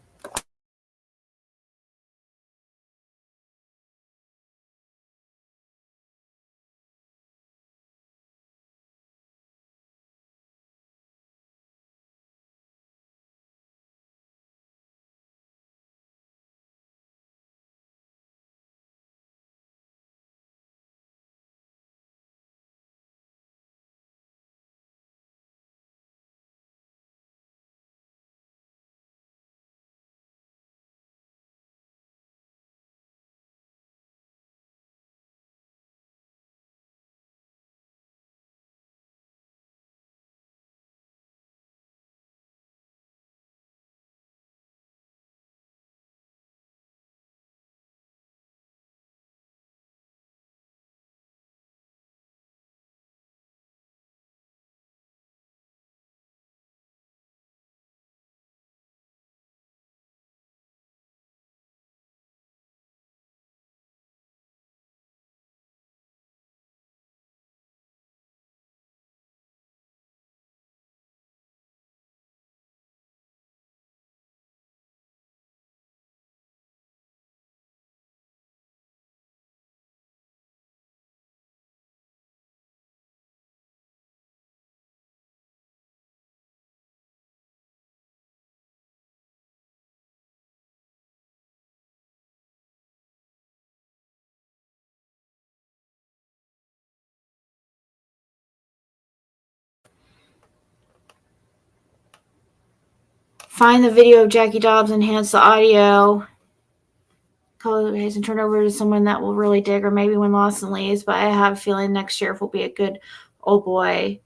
Find the video of Jackie Dobbs, enhance the audio. Call it and turn over to someone that will really dig, or maybe when Lawson leaves. But I have a feeling next sheriff will be a good old boy.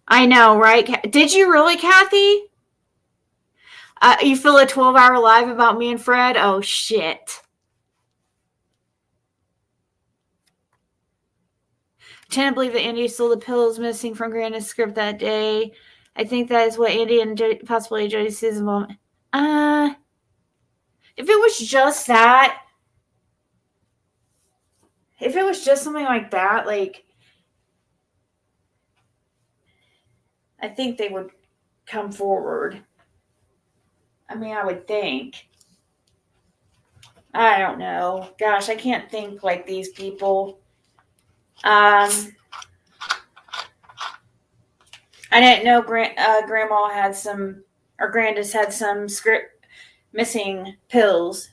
I know, right? Did you really, Kathy? You feel a 12-hour live about me and Fred? Oh, shit. Can't believe that Andy stole the pills missing from Granda's script that day. I think that is what Andy and possibly Jody sees mom. If it was just that, if it was just something like that, like, I think they would come forward. I mean, I would think. I don't know. Gosh, I can't think like these people. I didn't know Grandma had some, or Grandis had some script missing pills.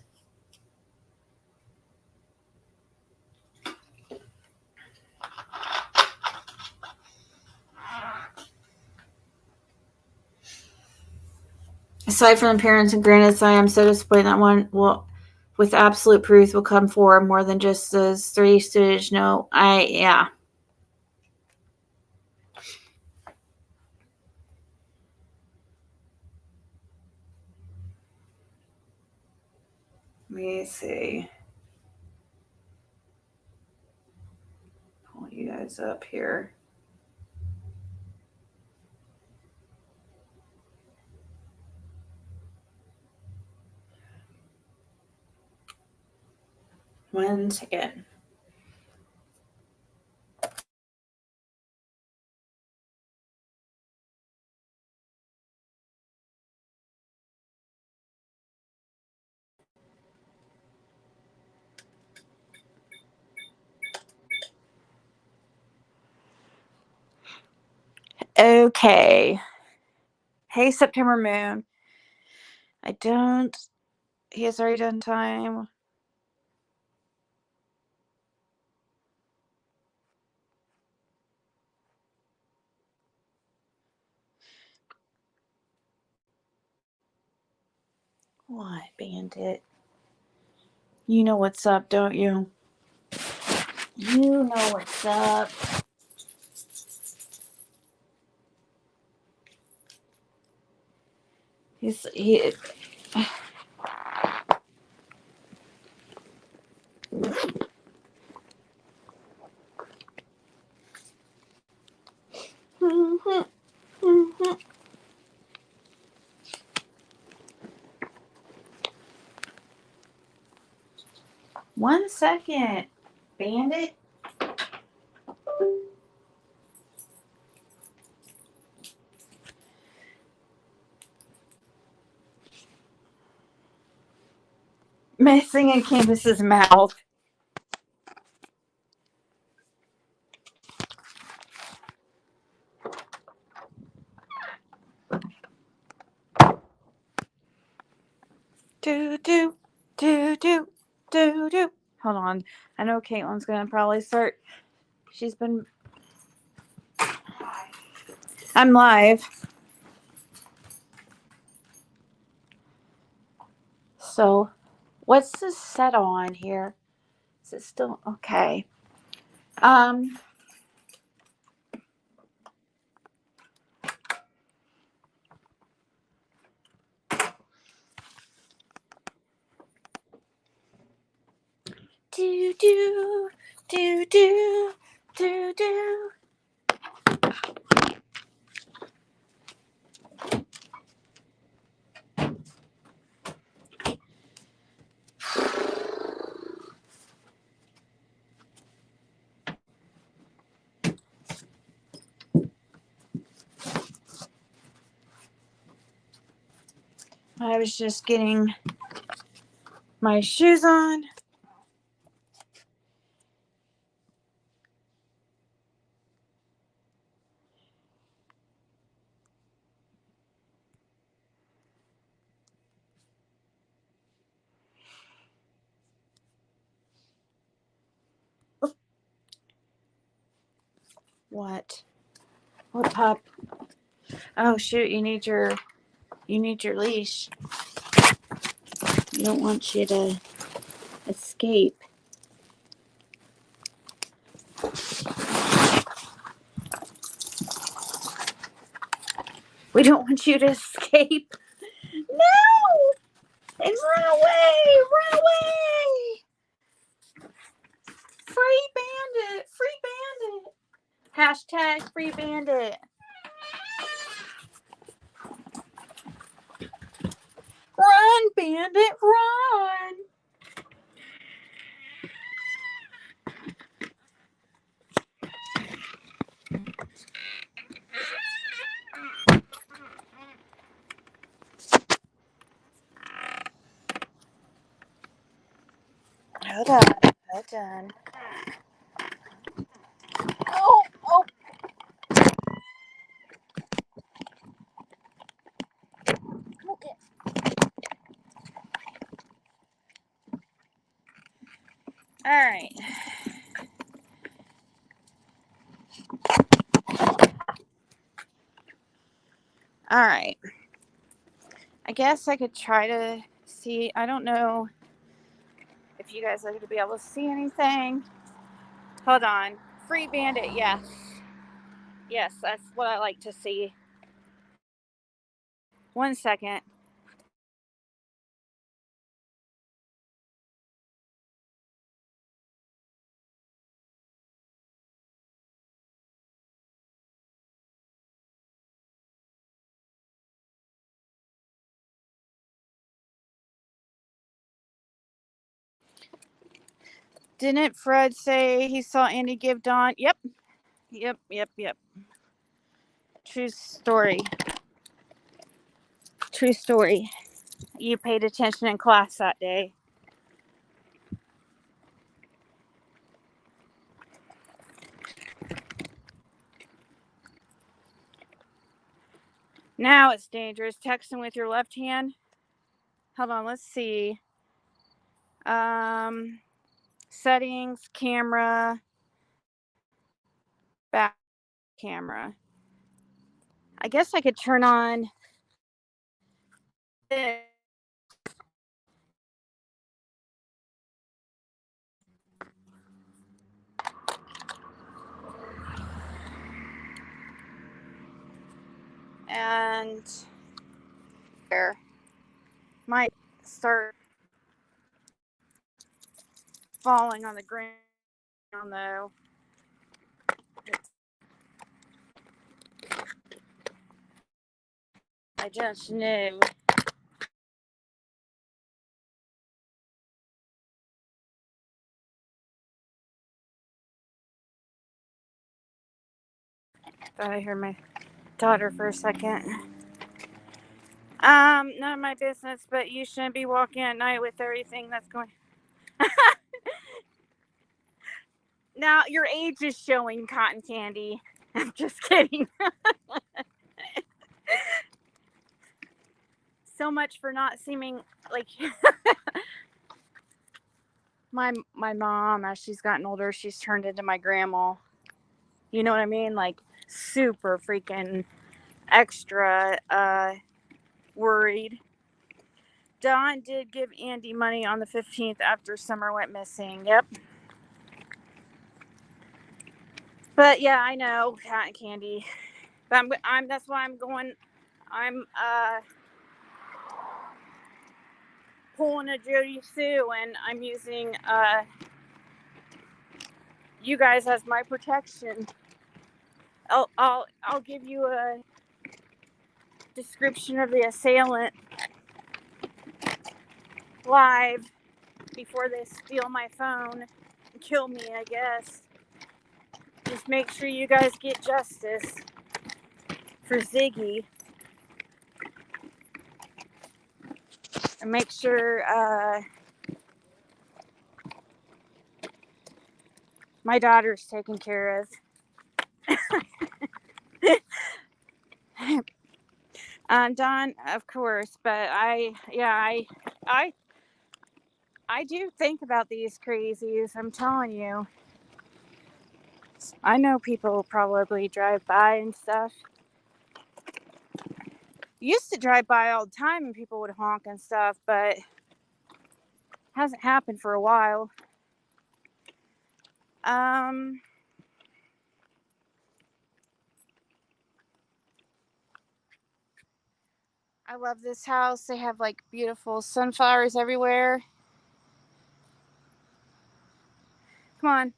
Aside from the parents and Grandis, I am so disappointed that one will, with absolute proof, will come forward more than just those three stooges. No, yeah. Let me see. Pull you guys up here. One second. Okay. Hey, September Moon. He has already done time. What, Bandit? You know what's up, don't you? You know what's up. He. One second, Bandit. Messing in Candace's mouth. Do. Hold on. I know Caitlin's gonna probably start. I'm live. So, what's this set on here? Is it still okay? Do. I was just getting my shoes on. What? What, pup? Oh shoot! You need your leash. I don't want you to escape. We don't want you to escape. No! And run away! Run away! Free Bandit! Free Bandit! Hashtag free bandit. Run, bandit, run. Hold on. Hold on. Oh. Okay. All right. All right. I guess I could try to see. I don't know if you guys are going to be able to see anything. Hold on. Free bandit, yes. Yes, that's what I like to see. 1 second. Didn't Fred say he saw Andy give Dawn? Yep. True story. True story. You paid attention in class that day. Now it's dangerous. Texting with your left hand. Hold on, let's see. Settings, camera, back camera. I guess I could turn on this. And there might start falling on the ground though. I just knew. Thought I heard my daughter for a second. None of my business, but you shouldn't be walking at night with everything that's going. Now your age is showing, Cotton Candy. I'm just kidding. So much for not seeming like my mom. As she's gotten older, she's turned into my grandma. You know what I mean? Like super freaking extra worried. Dawn did give Andy money on the 15th after Summer went missing. Yep. But yeah, I know, Cotton Candy. But I'm that's why I'm going. I'm pulling a Jody Sue, and I'm using you guys as my protection. I'll give you a description of the assailant live before they steal my phone and kill me, I guess. Just make sure you guys get justice for Ziggy. And make sure my daughter's taken care of. Don, of course, but I do think about these crazies. I'm telling you. I know people probably drive by and stuff. Used to drive by all the time and people would honk and stuff, but hasn't happened for a while. I love this house. They have like beautiful sunflowers everywhere. Come on.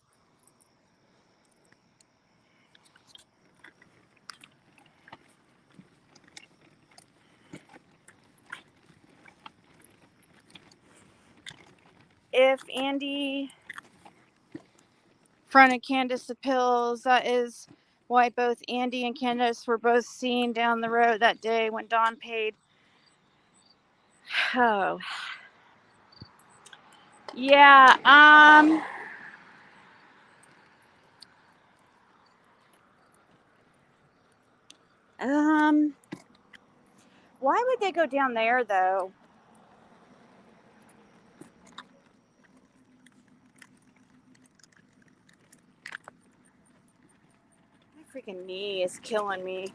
if Andy fronted Candace the pills, that is why both Andy and Candace were both seen down the road that day when Dawn paid. Oh. Yeah, why would they go down there though? My freaking knee is killing me.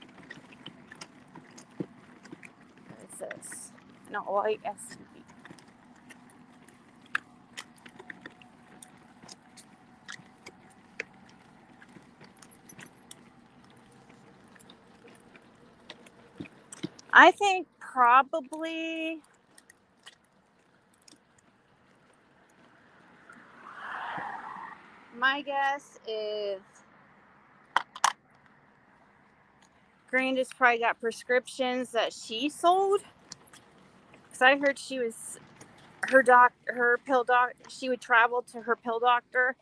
What is this? An white SUV. I think probably my guess is Granda's probably got prescriptions that she sold. Because I heard she was her pill doc. She would travel to her pill doctor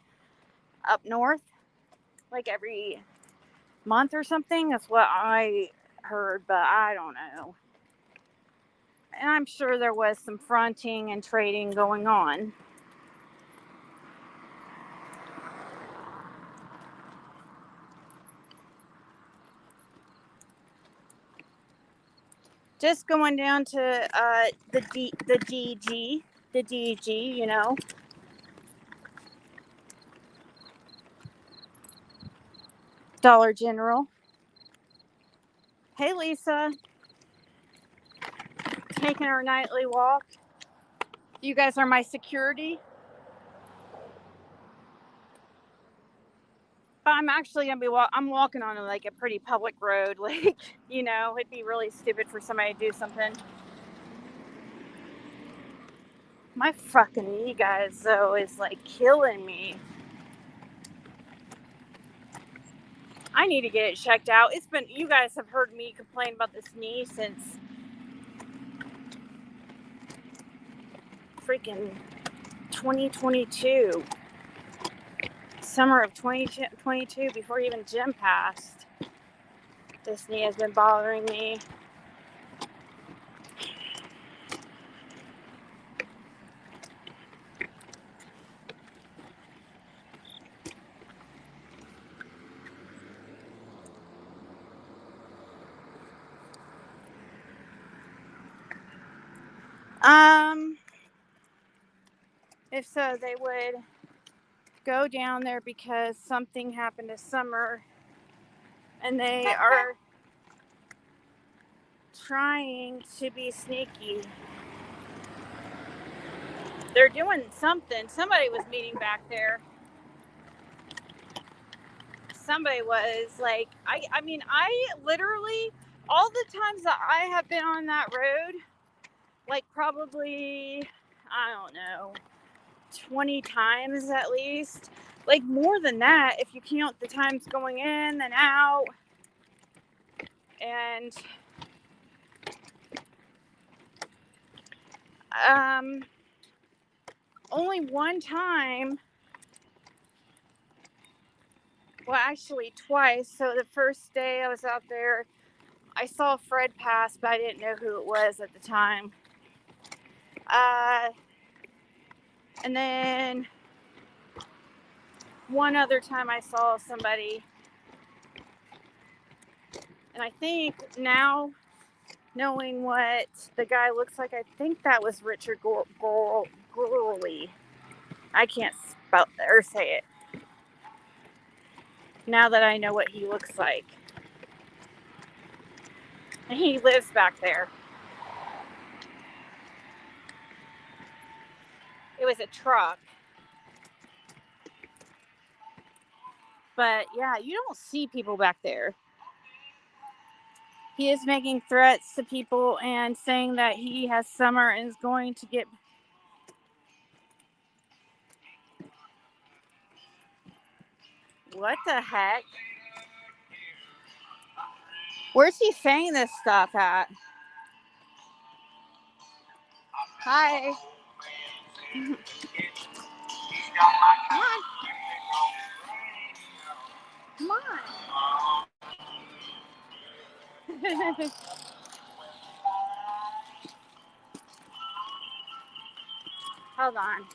up north, like every month or something. That's what I heard, but I don't know. And I'm sure there was some fronting and trading going on. Just going down to the DG, you know. Dollar General. Hey, Lisa. Taking our nightly walk. You guys are my security. But I'm actually going to be I'm walking on like a pretty public road. Like, you know, it'd be really stupid for somebody to do something. My fucking knee, guys, though, is like killing me. I need to get it checked out. It's been, you guys have heard me complain about this knee since freaking 2022. Summer of 2022, before even gym passed. This knee has been bothering me. If so, they would go down there because something happened this summer and they are trying to be sneaky. They're doing something. Somebody was meeting back there. Somebody was like, I mean, I literally, all the times that I have been on that road, like probably, I don't know, 20 times at least. Like more than that if you count the times going in and out. And only one time, well actually twice. So the first day I was out there, I saw Fred pass, but I didn't know who it was at the time. And then one other time I saw somebody, and I think now, knowing what the guy looks like, I think that was Richard Gorley. I can't spell or say it. Now that I know what he looks like. And he lives back there. It was a truck. But yeah, you don't see people back there. He is making threats to people and saying that he has summer and is going to get... What the heck? Where's he saying this stuff at? Hi. Come on. Come on. Hold on.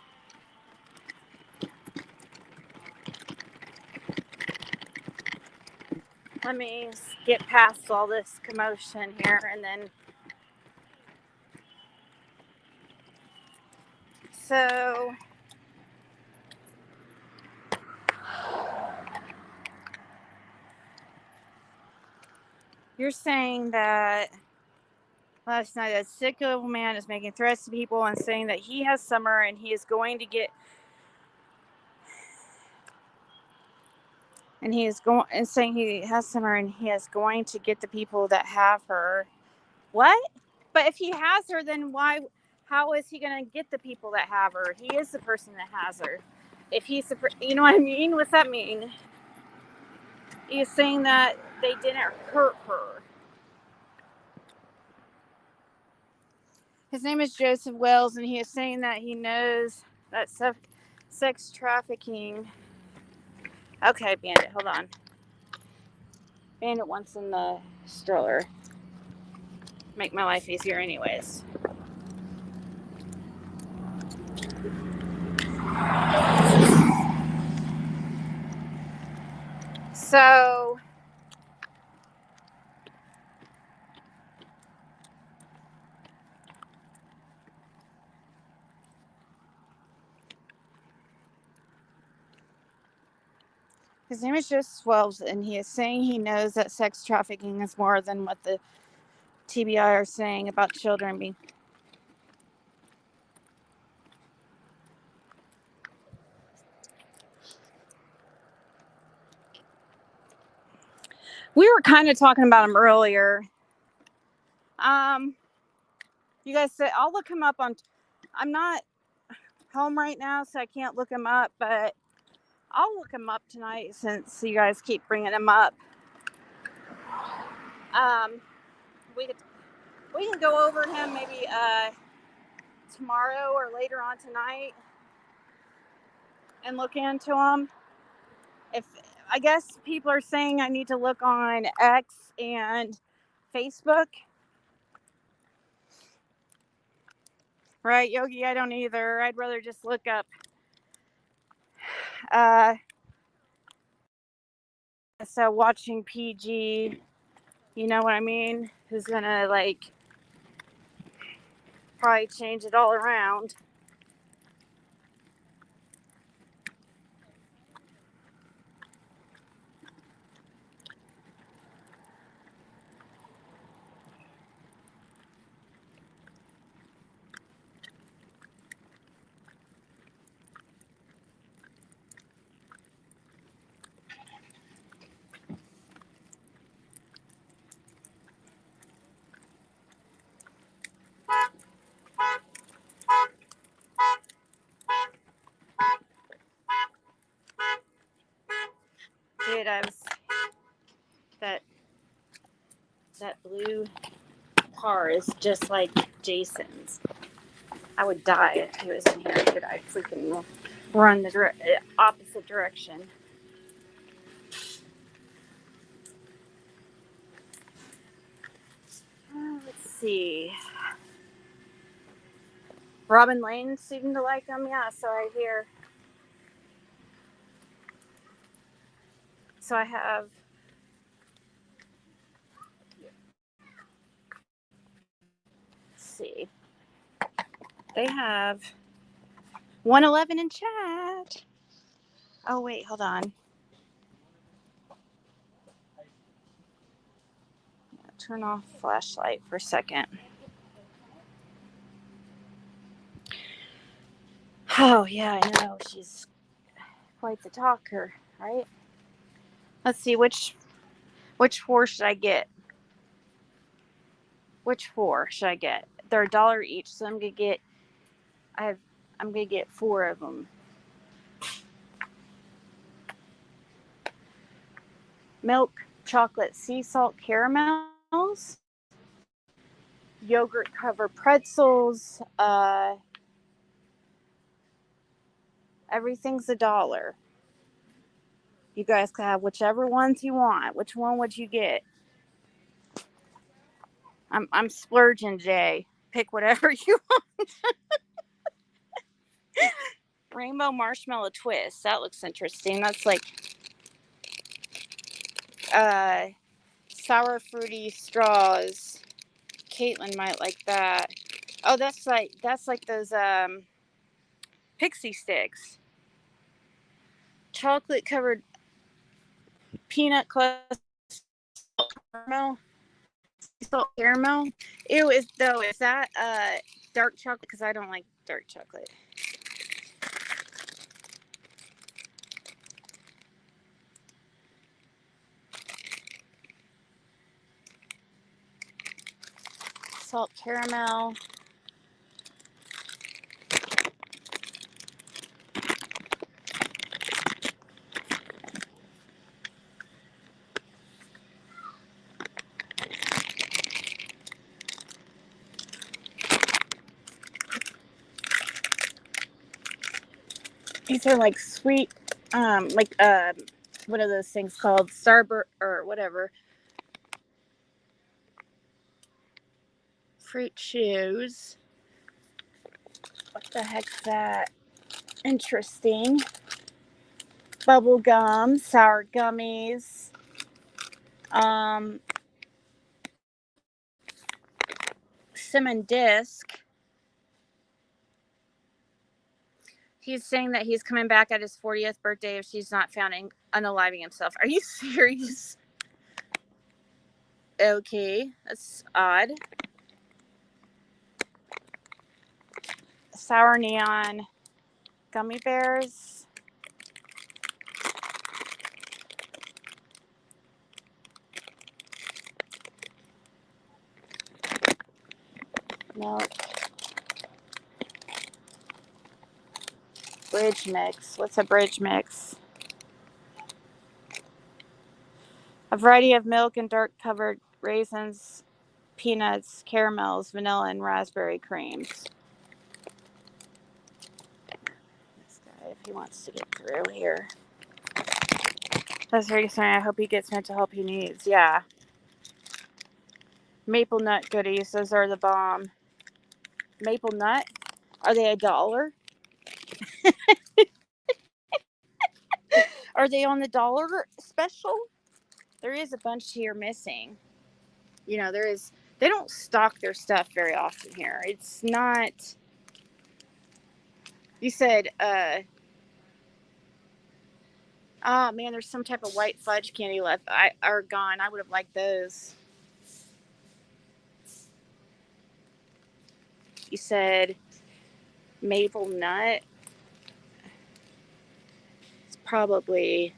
Let me get past all this commotion here and then. So, you're saying that last night a sick old man is making threats to people and saying that he has summer and he is going to get. And he is going and saying he has summer and he is going to get the people that have her. What? But if he has her, then why? How is he going to get the people that have her? He is the person that has her. If he's the, you know what I mean? What's that mean? He's saying that they didn't hurt her. His name is Joseph Wells, and he is saying that he knows that sex trafficking. Okay, Bandit, hold on. Bandit wants in the stroller. Make my life easier, anyways. So, his name is Joseph Wells, and he is saying he knows that sex trafficking is more than what the TBI are saying about children being. We were kind of talking about him earlier. You guys said I'll look him up on. I'm not home right now, so I can't look him up, but I'll look him up tonight since you guys keep bringing him up. We can go over him maybe tomorrow or later on tonight and look into him. If I guess people are saying I need to look on X and Facebook. Right, Yogi, I don't either. I'd rather just look up so watching PG, you know what I mean? Who's gonna like probably change it all around. Dude, that blue car is just like Jason's. I would die if he was in here. Could I freaking run the opposite direction? Let's see. Robin Lane seemed to like him. Yeah, so I hear. So I have. Let's see. They have 111 in chat. Oh, wait, hold on. Turn off flashlight for a second. Oh, yeah, I know. She's quite the talker, right? Let's see, which 4 should I get? Which 4 should I get? They're $1 each, so I'm gonna get 4 of them. Milk chocolate sea salt caramels, yogurt covered pretzels, Everything's $1. You guys can have whichever ones you want. Which one would you get? I'm splurging, Jay. Pick whatever you want. Rainbow marshmallow twist. That looks interesting. That's like sour fruity straws. Caitlin might like that. Oh, that's like those pixie sticks. Chocolate covered peanut cluster caramel. Salt caramel. Ew, is that dark chocolate? Because I don't like dark chocolate. Salt caramel. These are like sweet, what are those things called? Starburst or whatever. Fruit chews. What the heck's that? Interesting. Bubble gum, sour gummies. Cinnamon disc. He's saying that he's coming back at his 40th birthday if she's not found unaliving himself. Are you serious? Okay, that's odd. Sour neon gummy bears. Milk. Bridge mix. What's a bridge mix? A variety of milk and dark covered raisins, peanuts, caramels, vanilla, and raspberry creams. This guy, if he wants to get through here. That's very exciting. I hope he gets mental help he needs. Yeah. Maple nut goodies. Those are the bomb. Maple nut? Are they $1? Are they on the dollar special? There is a bunch here missing. You know, they don't stock their stuff very often here. It's not. You said, oh man, there's some type of white fudge candy left. Are gone. I would have liked those. You said maple nut. It's probably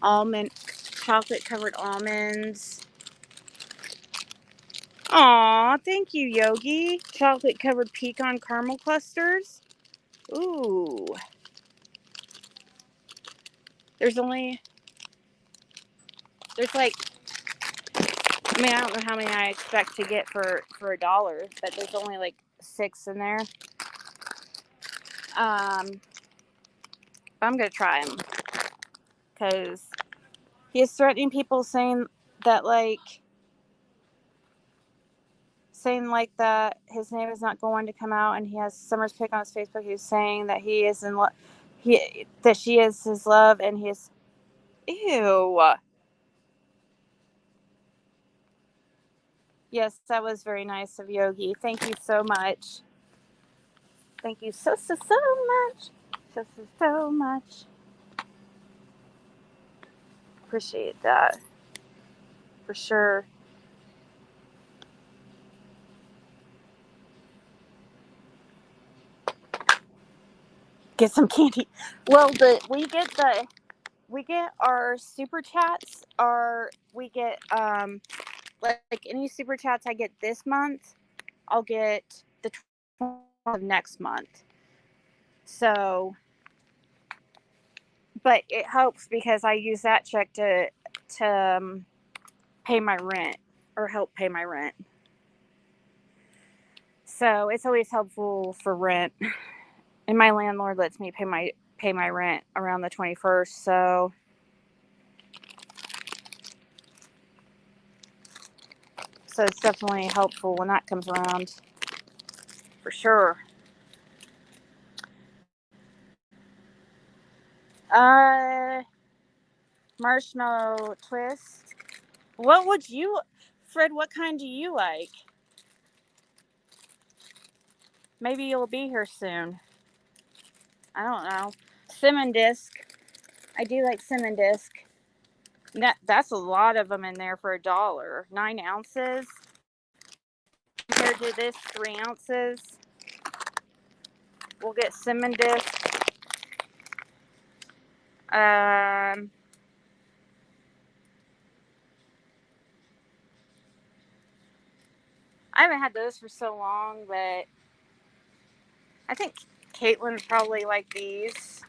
almond, chocolate covered almonds. Aw, thank you, Yogi. Chocolate covered pecan caramel clusters. Ooh. There's like, I mean, I don't know how many I expect to get for $1, but there's only like 6 in there. But I'm gonna try them because he is threatening people, saying that his name is not going to come out, and he has Summer's pic on his Facebook. He's saying that he is in love, that she is his love, and he is. Ew. Yes, that was very nice of Yogi. Thank you so much. Thank you so much. So much. Appreciate that. For sure. Get some candy. Well, we get our super chats, we get like any super chats I get this month, I'll get the 20th of next month. So, but it helps because I use that check to pay my rent or help pay my rent. So it's always helpful for rent, and my landlord lets me pay my pay my rent around the 21st, so it's definitely helpful when that comes around, for sure. Marshmallow twist. What would you, Fred, what kind do you like? Maybe you'll be here soon. I don't know. Cinnamon disc. I do like cinnamon disc. That's a lot of them in there for $1. 9 ounces. Compared to this, 3 ounces. We'll get cinnamon disc. I haven't had those for so long, but I think Caitlin would probably like these.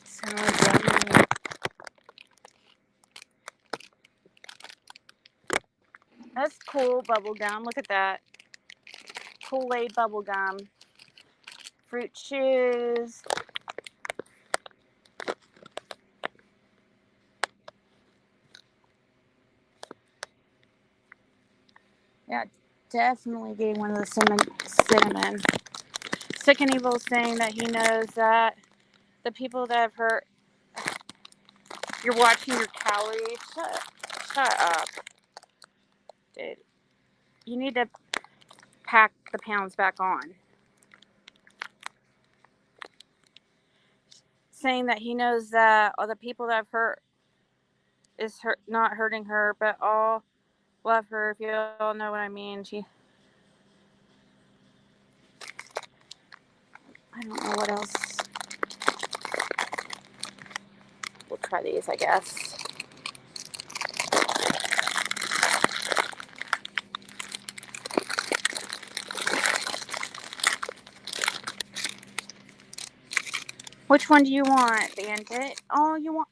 So yummy. That's cool bubble gum. Look at that. Kool-Aid bubble gum. Fruit chews. Yeah, definitely getting one of the cinnamon. Sick and Evil saying that he knows that the people that have hurt. You're watching your calories. Shut up, dude. You need to pack the pounds back on. Saying that he knows that all the people that have hurt is not hurting her, but all love her. If you all know what I mean. I don't know what else. We'll try these, I guess. Which one do you want, Bandit? Oh, you want...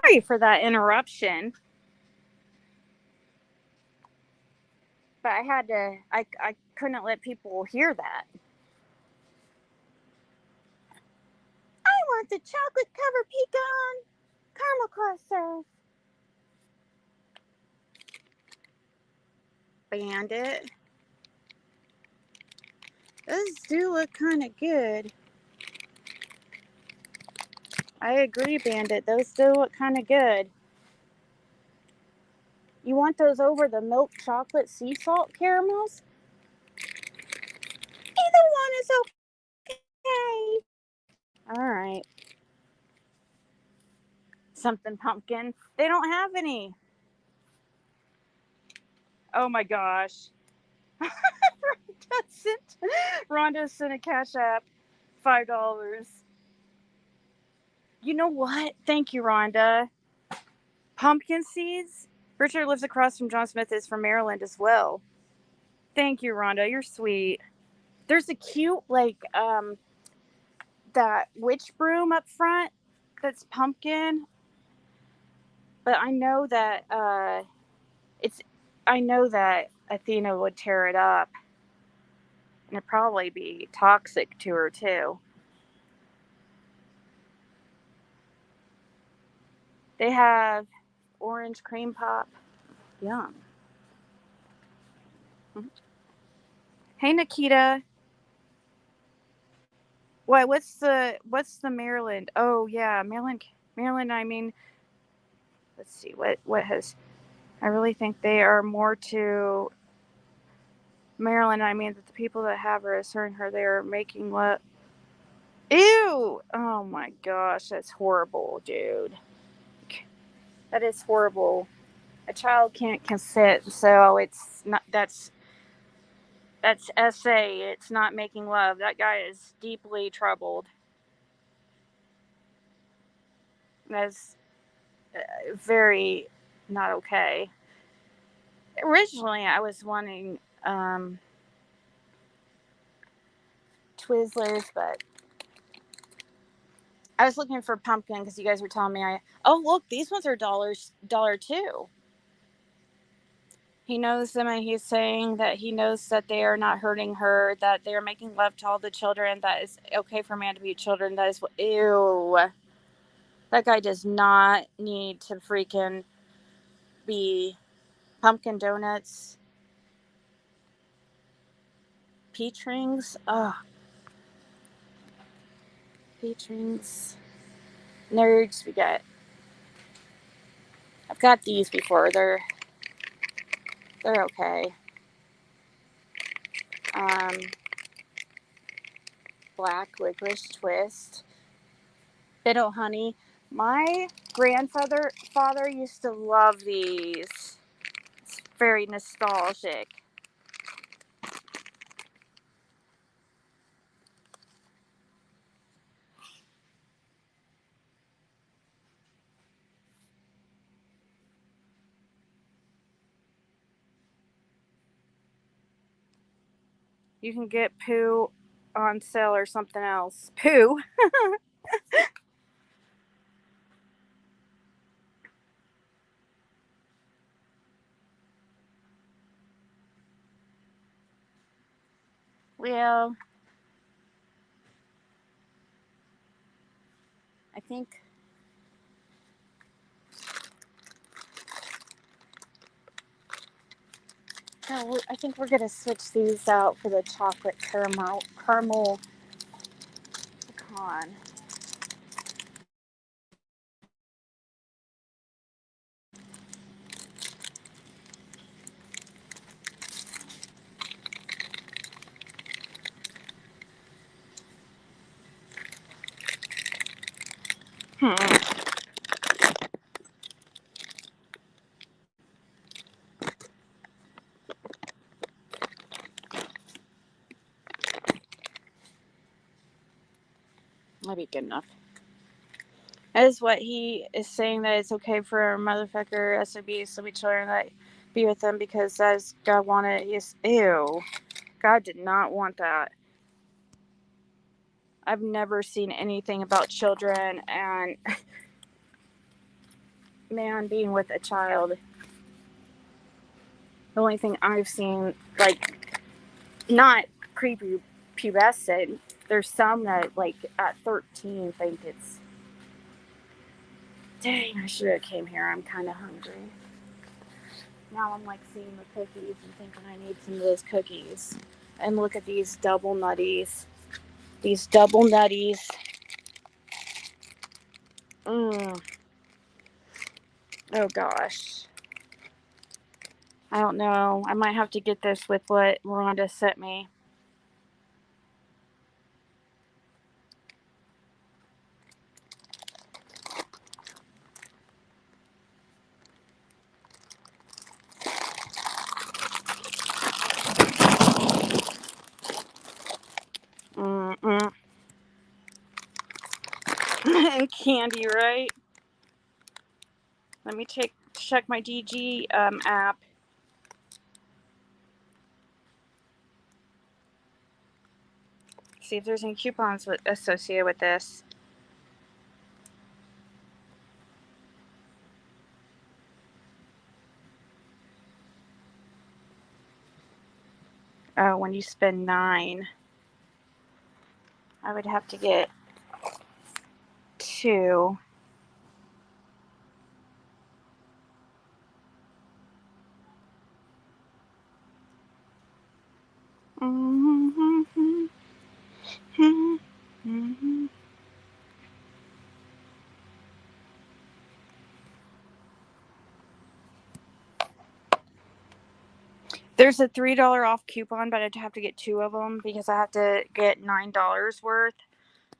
Sorry for that interruption. But I had to... I couldn't let people hear that. I want the chocolate covered pecan caramel clusters. Bandit. Those do look kind of good. I agree, Bandit. Those do look kind of good. You want those over the milk chocolate sea salt caramels? Either one is okay. All right. Something pumpkin. They don't have any. Oh my gosh. Rhonda sent a cash app. $5. You know what? Thank you, Rhonda. Pumpkin seeds? Richard lives across from John Smith, is from Maryland as well. Thank you, Rhonda. You're sweet. There's a cute, that witch broom up front that's pumpkin. But I know that Athena would tear it up. And it'd probably be toxic to her too. They have orange cream pop. Yum. Hey, Nikita. What's the Maryland? Oh yeah, Maryland. I mean, let's see what has. I really think they are more to Maryland. I mean, that the people that have her is hurting her. They are making what? Ew! Oh my gosh, that's horrible, dude. That is horrible. A child can't consent, so it's not. That's SA. It's not making love. That guy is deeply troubled. That's very not okay. Originally, I was wanting Twizzlers, but I was looking for pumpkin because you guys were telling me oh, look, these ones are dollar too. He knows them, and he's saying that he knows that they are not hurting her, that they are making love to all the children, that is okay for a man to be children. That is what, ew. That guy does not need to freaking be pumpkin donuts, peach rings. Ugh, peach rings. Nerds, I've got these before. They're okay. Um, Black licorice twist. Fiddle honey. My father used to love these. It's very nostalgic. You can get poo on sale or something else. Poo. Well, I think no, I think we're gonna switch these out for the chocolate caramel pecan. Might be good enough. That is what he is saying, that it's okay for a motherfucker SOB children that be with them because that's God wanted. Ew. God did not want that. I've never seen anything about children and man being with a child. The only thing I've seen, like, not prepubescent. There's some that, like, at 13 think it's. Dang, I should have came here. I'm kind of hungry. Now I'm like seeing the cookies and thinking I need some of those cookies. And look at these double nutties. These double nutties. Oh gosh. I don't know. I might have to get this with what Rhonda sent me. And candy, right? Let me check my DG app. See if there's any coupons associated with this. Oh, when you spend 9, I would have to get 2. There's a $3 off coupon, but I'd have to get 2 of them because I have to get $9 worth.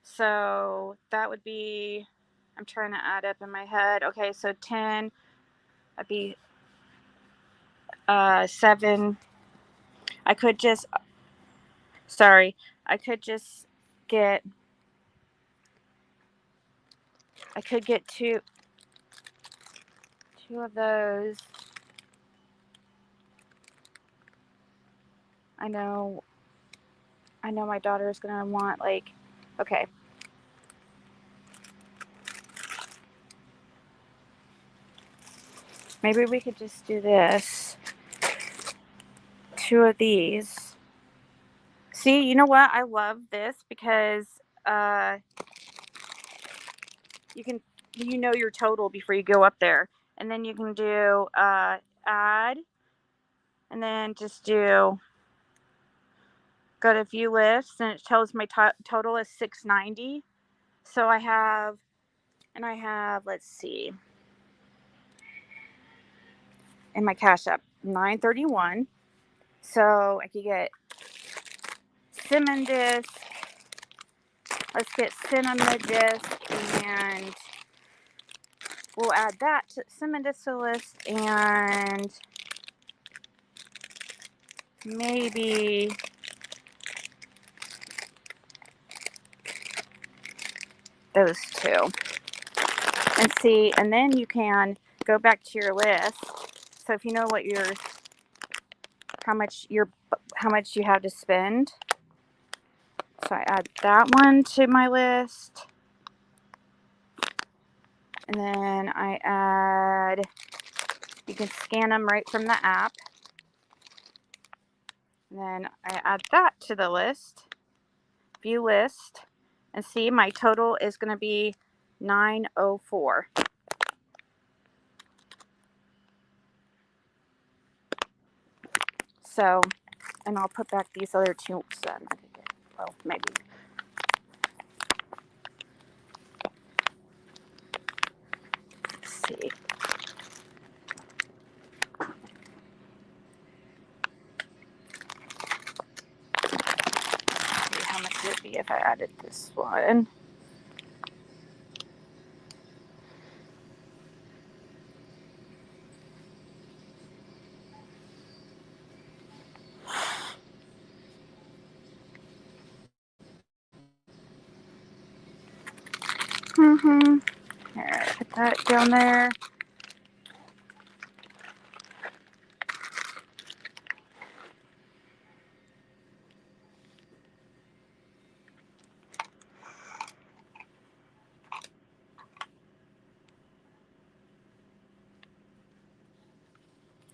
So that would be, I'm trying to add up in my head. Okay, so 10, that'd be 7. I could just get, I could get two of those. I know my daughter is gonna want like, okay. Maybe we could just do this. 2 of these. See, you know what? I love this because you know your total before you go up there. And then you can do add, and then just go to view lists, and it tells my total is $690. So I have, let's see, in my Cash App, $931. So I could get cinnamon disc. Let's get cinnamon disc, and we'll add that to cinnamon disc to the list, and maybe those 2. And see, and then you can go back to your list. So if you know what how much you have to spend. So I add that one to my list. And then I add, you can scan them right from the app. And then I add that to the list, view list, and see my total is going to be $904. So, and I'll put back these other 2. Well, maybe. Let's see. How much would it be if I added this one? Here, put that down there.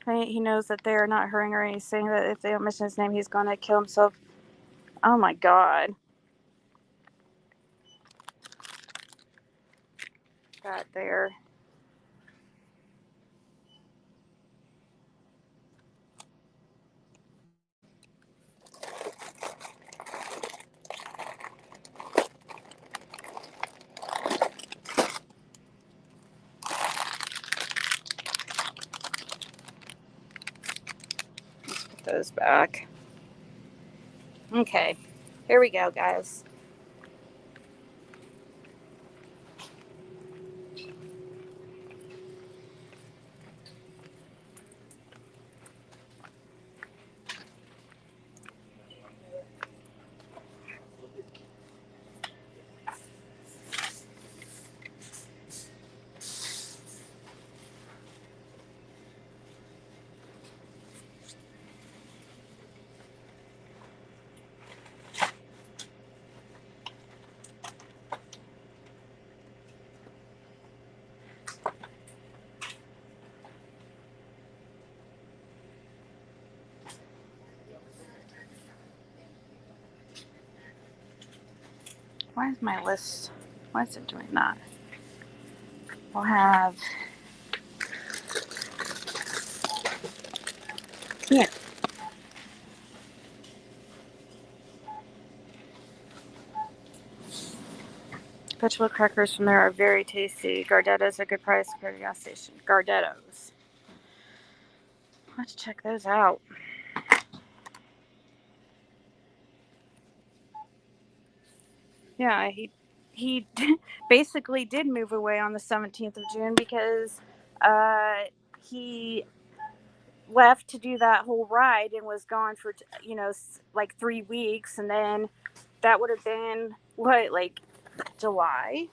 He knows that they're not hurting her, and he's saying that if they don't mention his name, he's going to kill himself. Oh my god. That there. Let's put those back. Okay. Here we go, guys. Why is my list? Why is it doing that? We'll have. Yeah. Petrol crackers from there are very tasty. Gardettos are a good price compared to gas station. Gardettos. I'll have to check those out. Yeah, he basically did move away on the 17th of June because he left to do that whole ride and was gone for like 3 weeks, and then that would have been what, like July.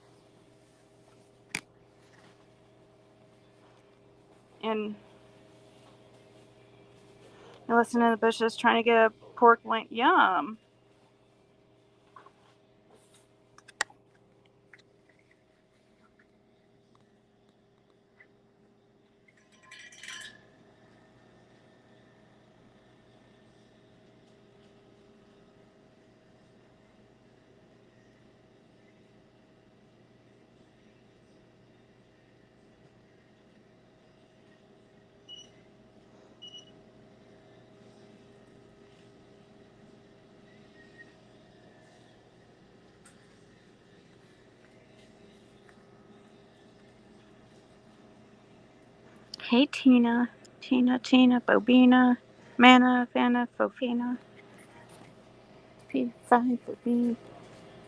And I listened to the bushes trying to get pork loin. Yum. Hey, Tina. Tina, Bobina, Mana, Fana, Fofina. P5 for B.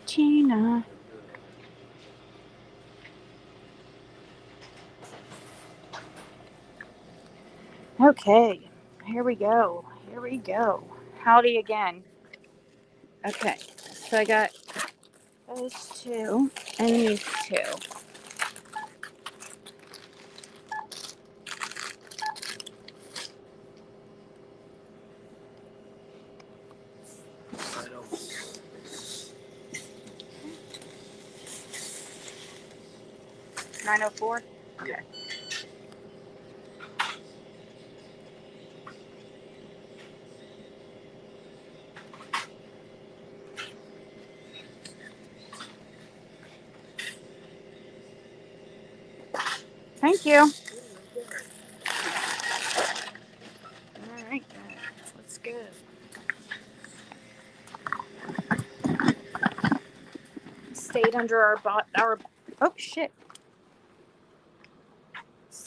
Tina. Okay. Here we go. Here we go. Howdy again. Okay. So I got those two and these two. $904? Yeah. Thank you. All right, guys. Let's go. Stayed under our oh shit.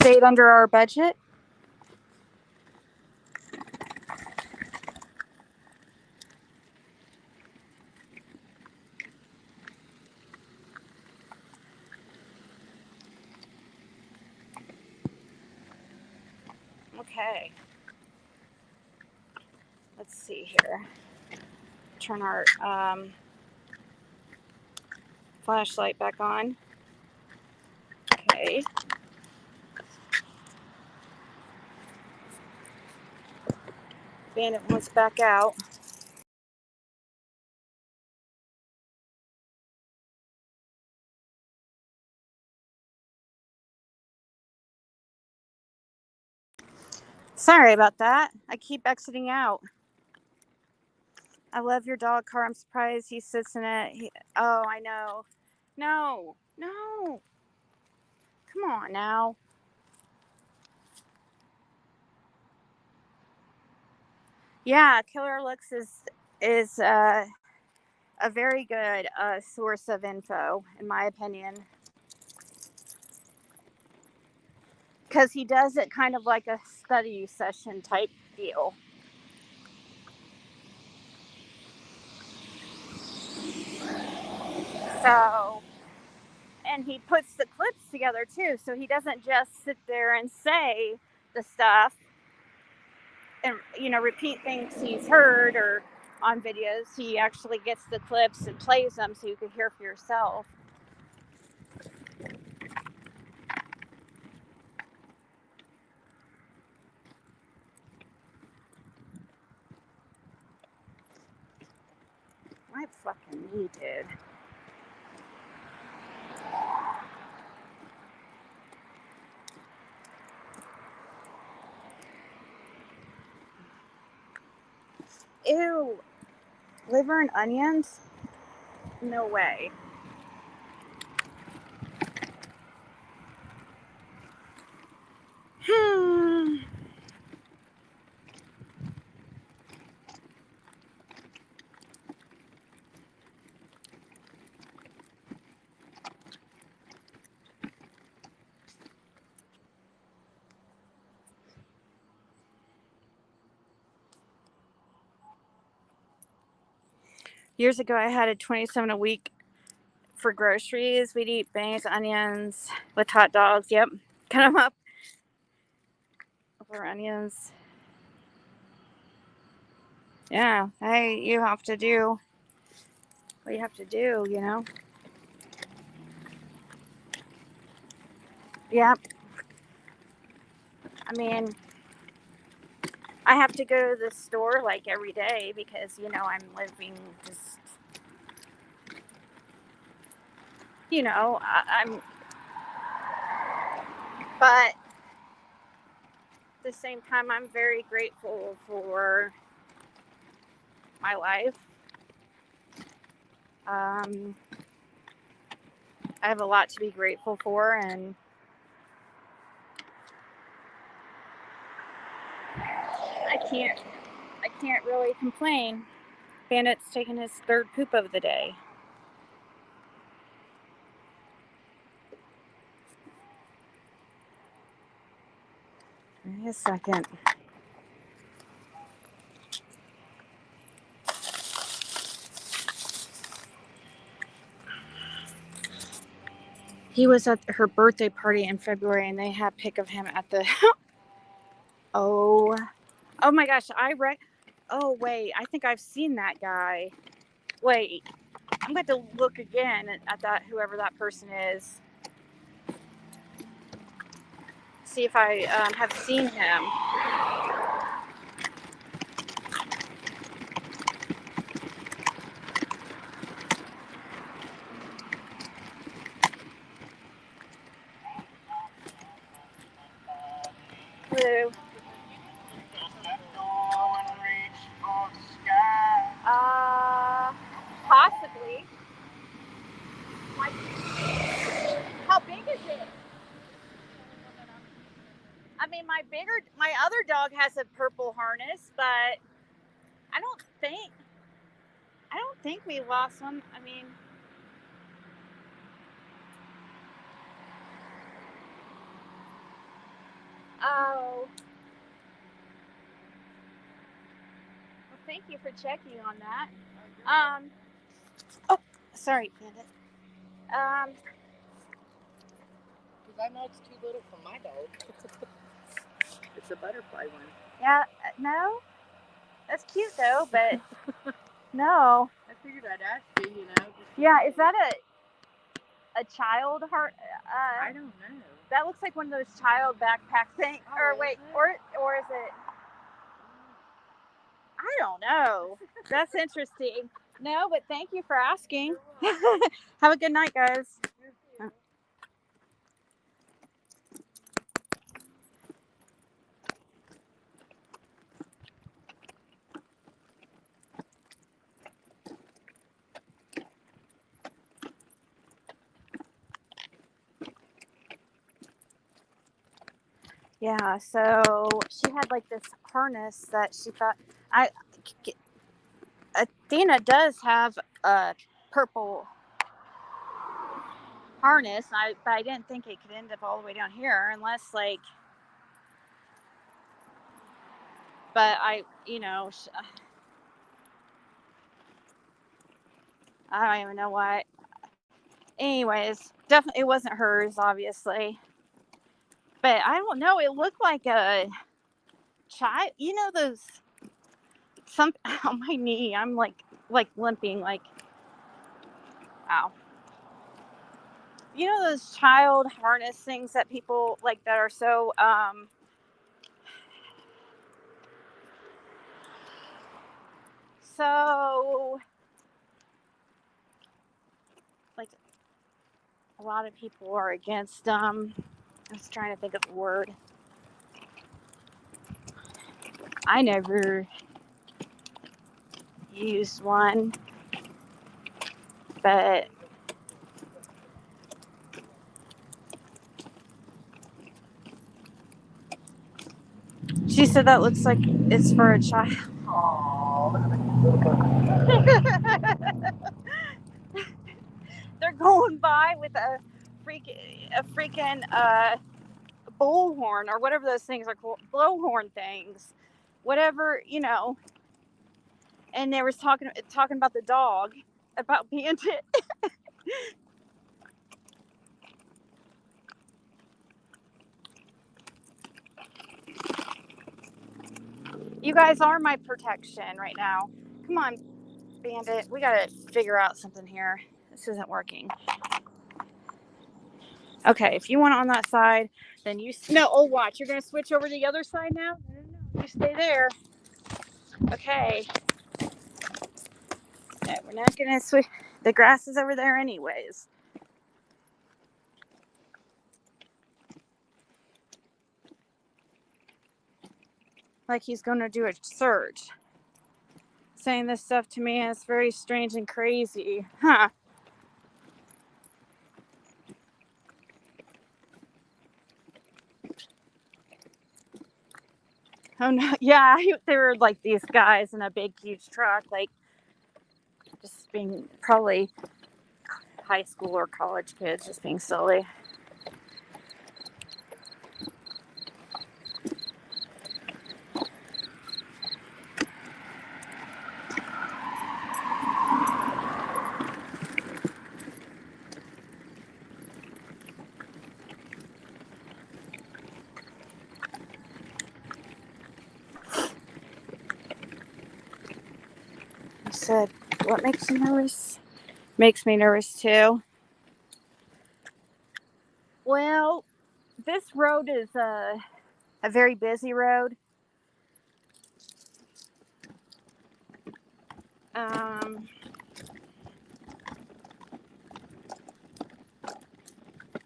Stayed under our budget. Okay. Let's see here. Turn our flashlight back on. Okay. Bandit wants back out. Sorry about that. I keep exiting out. I love your dog car. I'm surprised he sits in it. Oh, I know. No. Come on now. Yeah, Killer Looks is a very good source of info, in my opinion, because he does it kind of like a study session type deal. So, and he puts the clips together too, so he doesn't just sit there and say the stuff and repeat things he's heard or on videos. He actually gets the clips and plays them so you can hear for yourself. My fucking knee, dude. Ew. Liver and onions? No way. Years ago, I had a 27 a week for groceries. We'd eat bangs, onions with hot dogs. Yep. Cut them up for onions. Yeah. Hey, you have to do what you have to do, Yep. I mean, I have to go to the store like every day because, you know, I'm living just, you know, but at the same time, I'm very grateful for my life. I have a lot to be grateful for, and I can't really complain. Bandit's taking his third poop of the day. Give me a second. He was at her birthday party in February, and they had a pic of him at the. Oh my gosh! Oh wait, I think I've seen that guy. Wait, I'm going to look again at that, whoever that person is. See if I have seen him. Blue. Possibly. How big is it? I mean, my other dog has a purple harness, but I don't think we lost one. I mean, oh. Well, thank you for checking on that. Oh, sorry, Bandit. Because I know it's too little for my dog. It's a butterfly one. Yeah, no, that's cute though, but no. I figured I'd ask you, you know. Yeah, is that a child heart? I don't know. That looks like one of those child backpack things. Oh, or wait, or is it? I don't know. That's interesting. No, but thank you for asking. Have a good night, guys. Yeah, so she had like this harness that she thought Athena does have a purple harness, but I didn't think it could end up all the way down here unless like. But I don't even know why. Anyways, definitely it wasn't hers, obviously. But I don't know. It looked like a child. You know those. Some on my knee. I'm like limping. Like, ow. You know those child harness things that people like that are so like a lot of people are against I was trying to think of the word. I never used one, but she said that looks like it's for a child. They're going by with a freaking bullhorn or whatever those things are called, blowhorn things, whatever, you know. And they was talking about the dog, about Bandit. You guys are my protection right now. Come on, Bandit. We gotta figure out something here. This isn't working. Okay, if you want on that side, then no. Oh, watch. You're gonna switch over to the other side now. No. You stay there. Okay. Yeah, we're not gonna switch. The grass is over there anyways. Like he's gonna do a search. Saying this stuff to me is very strange and crazy. Huh. Oh no, yeah, they were like these guys in a big, huge truck, like just being probably high school or college kids, just being silly. I said, what makes you nervous? Makes me nervous too. Well, this road is a very busy road.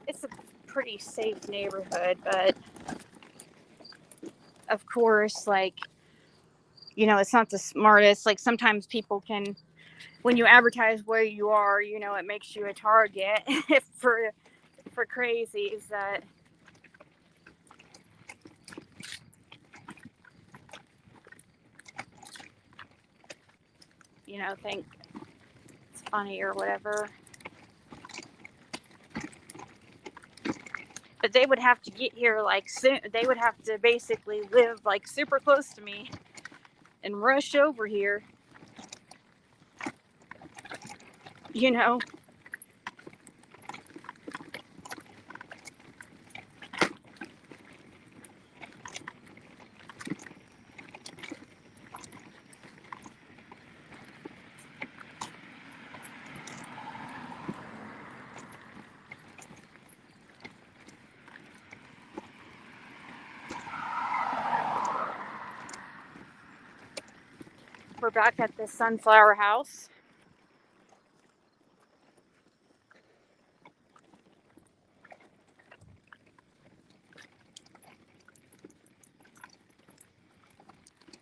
It's a pretty safe neighborhood, but of course, like, it's not the smartest. Like sometimes people can, when you advertise where you are, it makes you a target for crazies that think it's funny or whatever. But they would have to get here like soon. They would have to basically live like super close to me and rush over here. We're back at the sunflower house.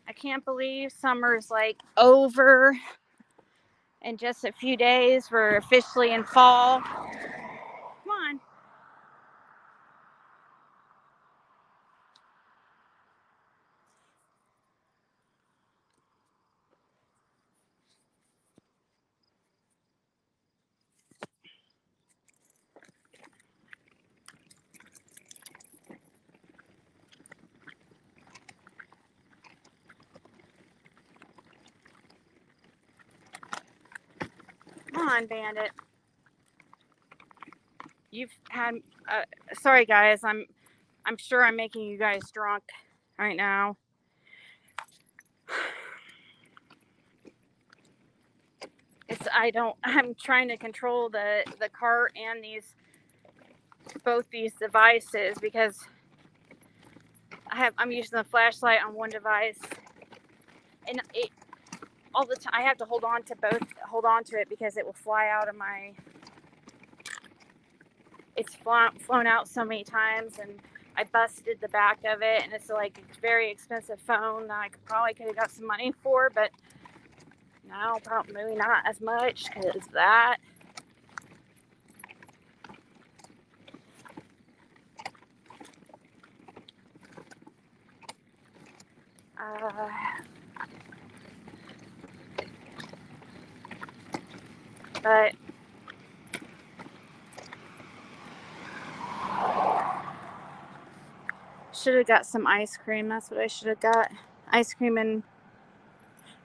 I can't believe summer's like over. In just a few days, we're officially in fall. Come on. Come on, Bandit. You've had. Sorry, guys. I'm sure I'm making you guys drunk right now. I'm trying to control the cart and both these devices because I'm using the flashlight on one device, and all the time I have to hold on to it because it will fly out of my. It's flown out so many times, and I busted the back of it, and it's like a very expensive phone that I could have got some money for, but no, probably not as much because that. But should have got some ice cream. That's what I should have got. Ice cream and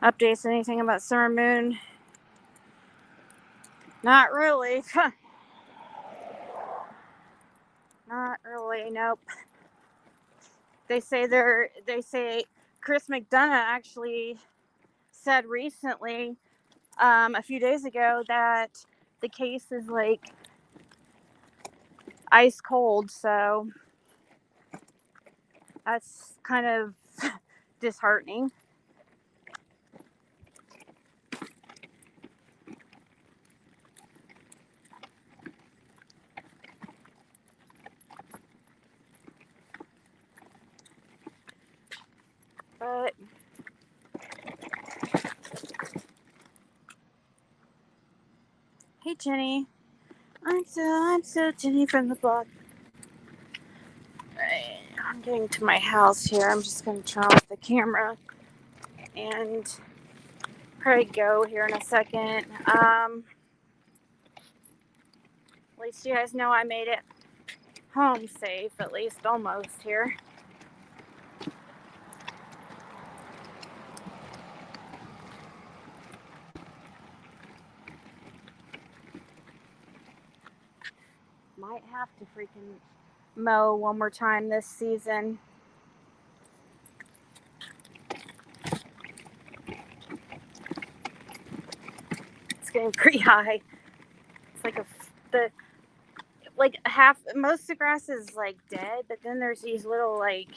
updates. Anything about Summer Moon? Not really. Not really. Nope. They say Chris McDonough actually said recently, a few days ago, that the case is like ice cold. So that's kind of disheartening. But hey, Jenny. I'm so Jenny from the block. I'm getting to my house here. I'm just going to turn off the camera and probably go here in a second. At least you guys know I made it home safe, at least almost here. Might have to freaking mow one more time this season. It's getting pretty high. It's like half, most of the grass is like dead, but then there's these little like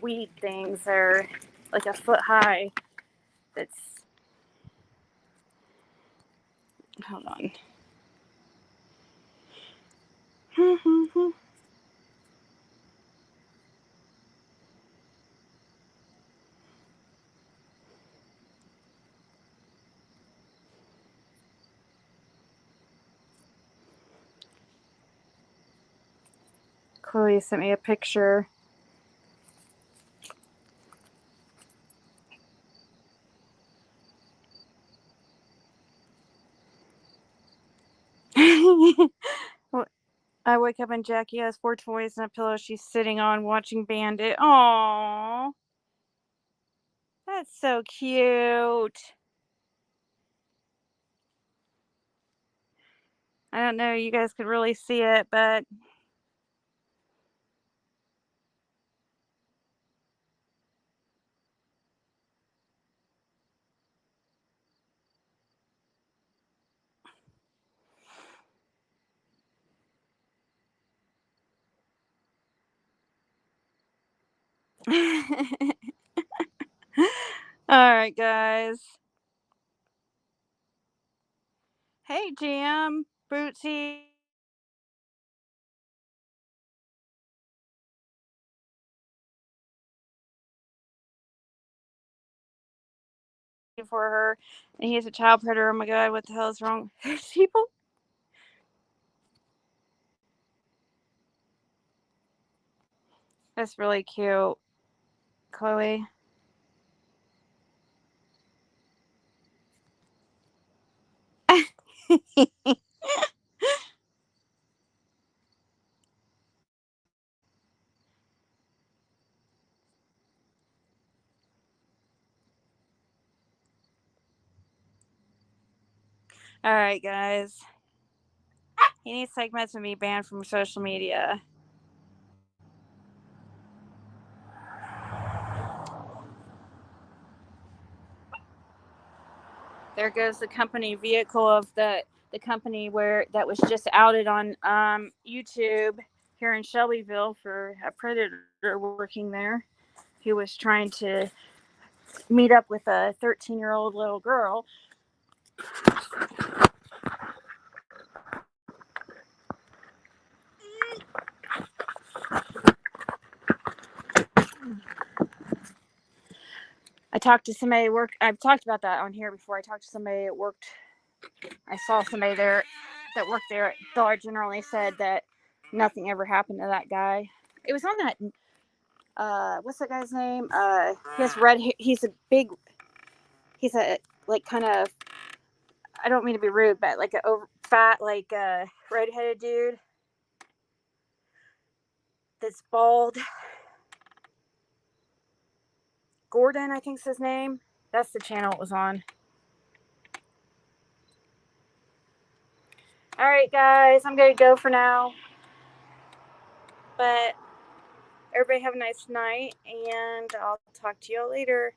weed things that are like a foot high. That's, hold on. Chloe sent me a picture. I wake up and Jackie has 4 toys and a pillow she's sitting on watching Bandit. Aww. That's so cute. I don't know, you guys could really see it, but alright, guys. Hey, Jam, Bootsy. For her, and he's a child predator. Oh my god, what the hell is wrong with these people? That's really cute, Chloe. Alright, guys. He needs segments to be banned from social media. There goes the company vehicle of the company where that was just outed on YouTube here in Shelbyville for a predator working there who was trying to meet up with a 13-year-old little girl. I talked to somebody at work. I've talked about that on here before. I talked to somebody that worked. I saw somebody there that worked there at Dollar General, and they said that nothing ever happened to that guy. It was on that. What's that guy's name? He has red hair. He's a like kind of. I don't mean to be rude, but like a fat, like redheaded dude that's bald. Gordon, I think's his name. That's the channel it was on. All right, guys, I'm gonna go for now. But everybody have a nice night, and I'll talk to y'all later.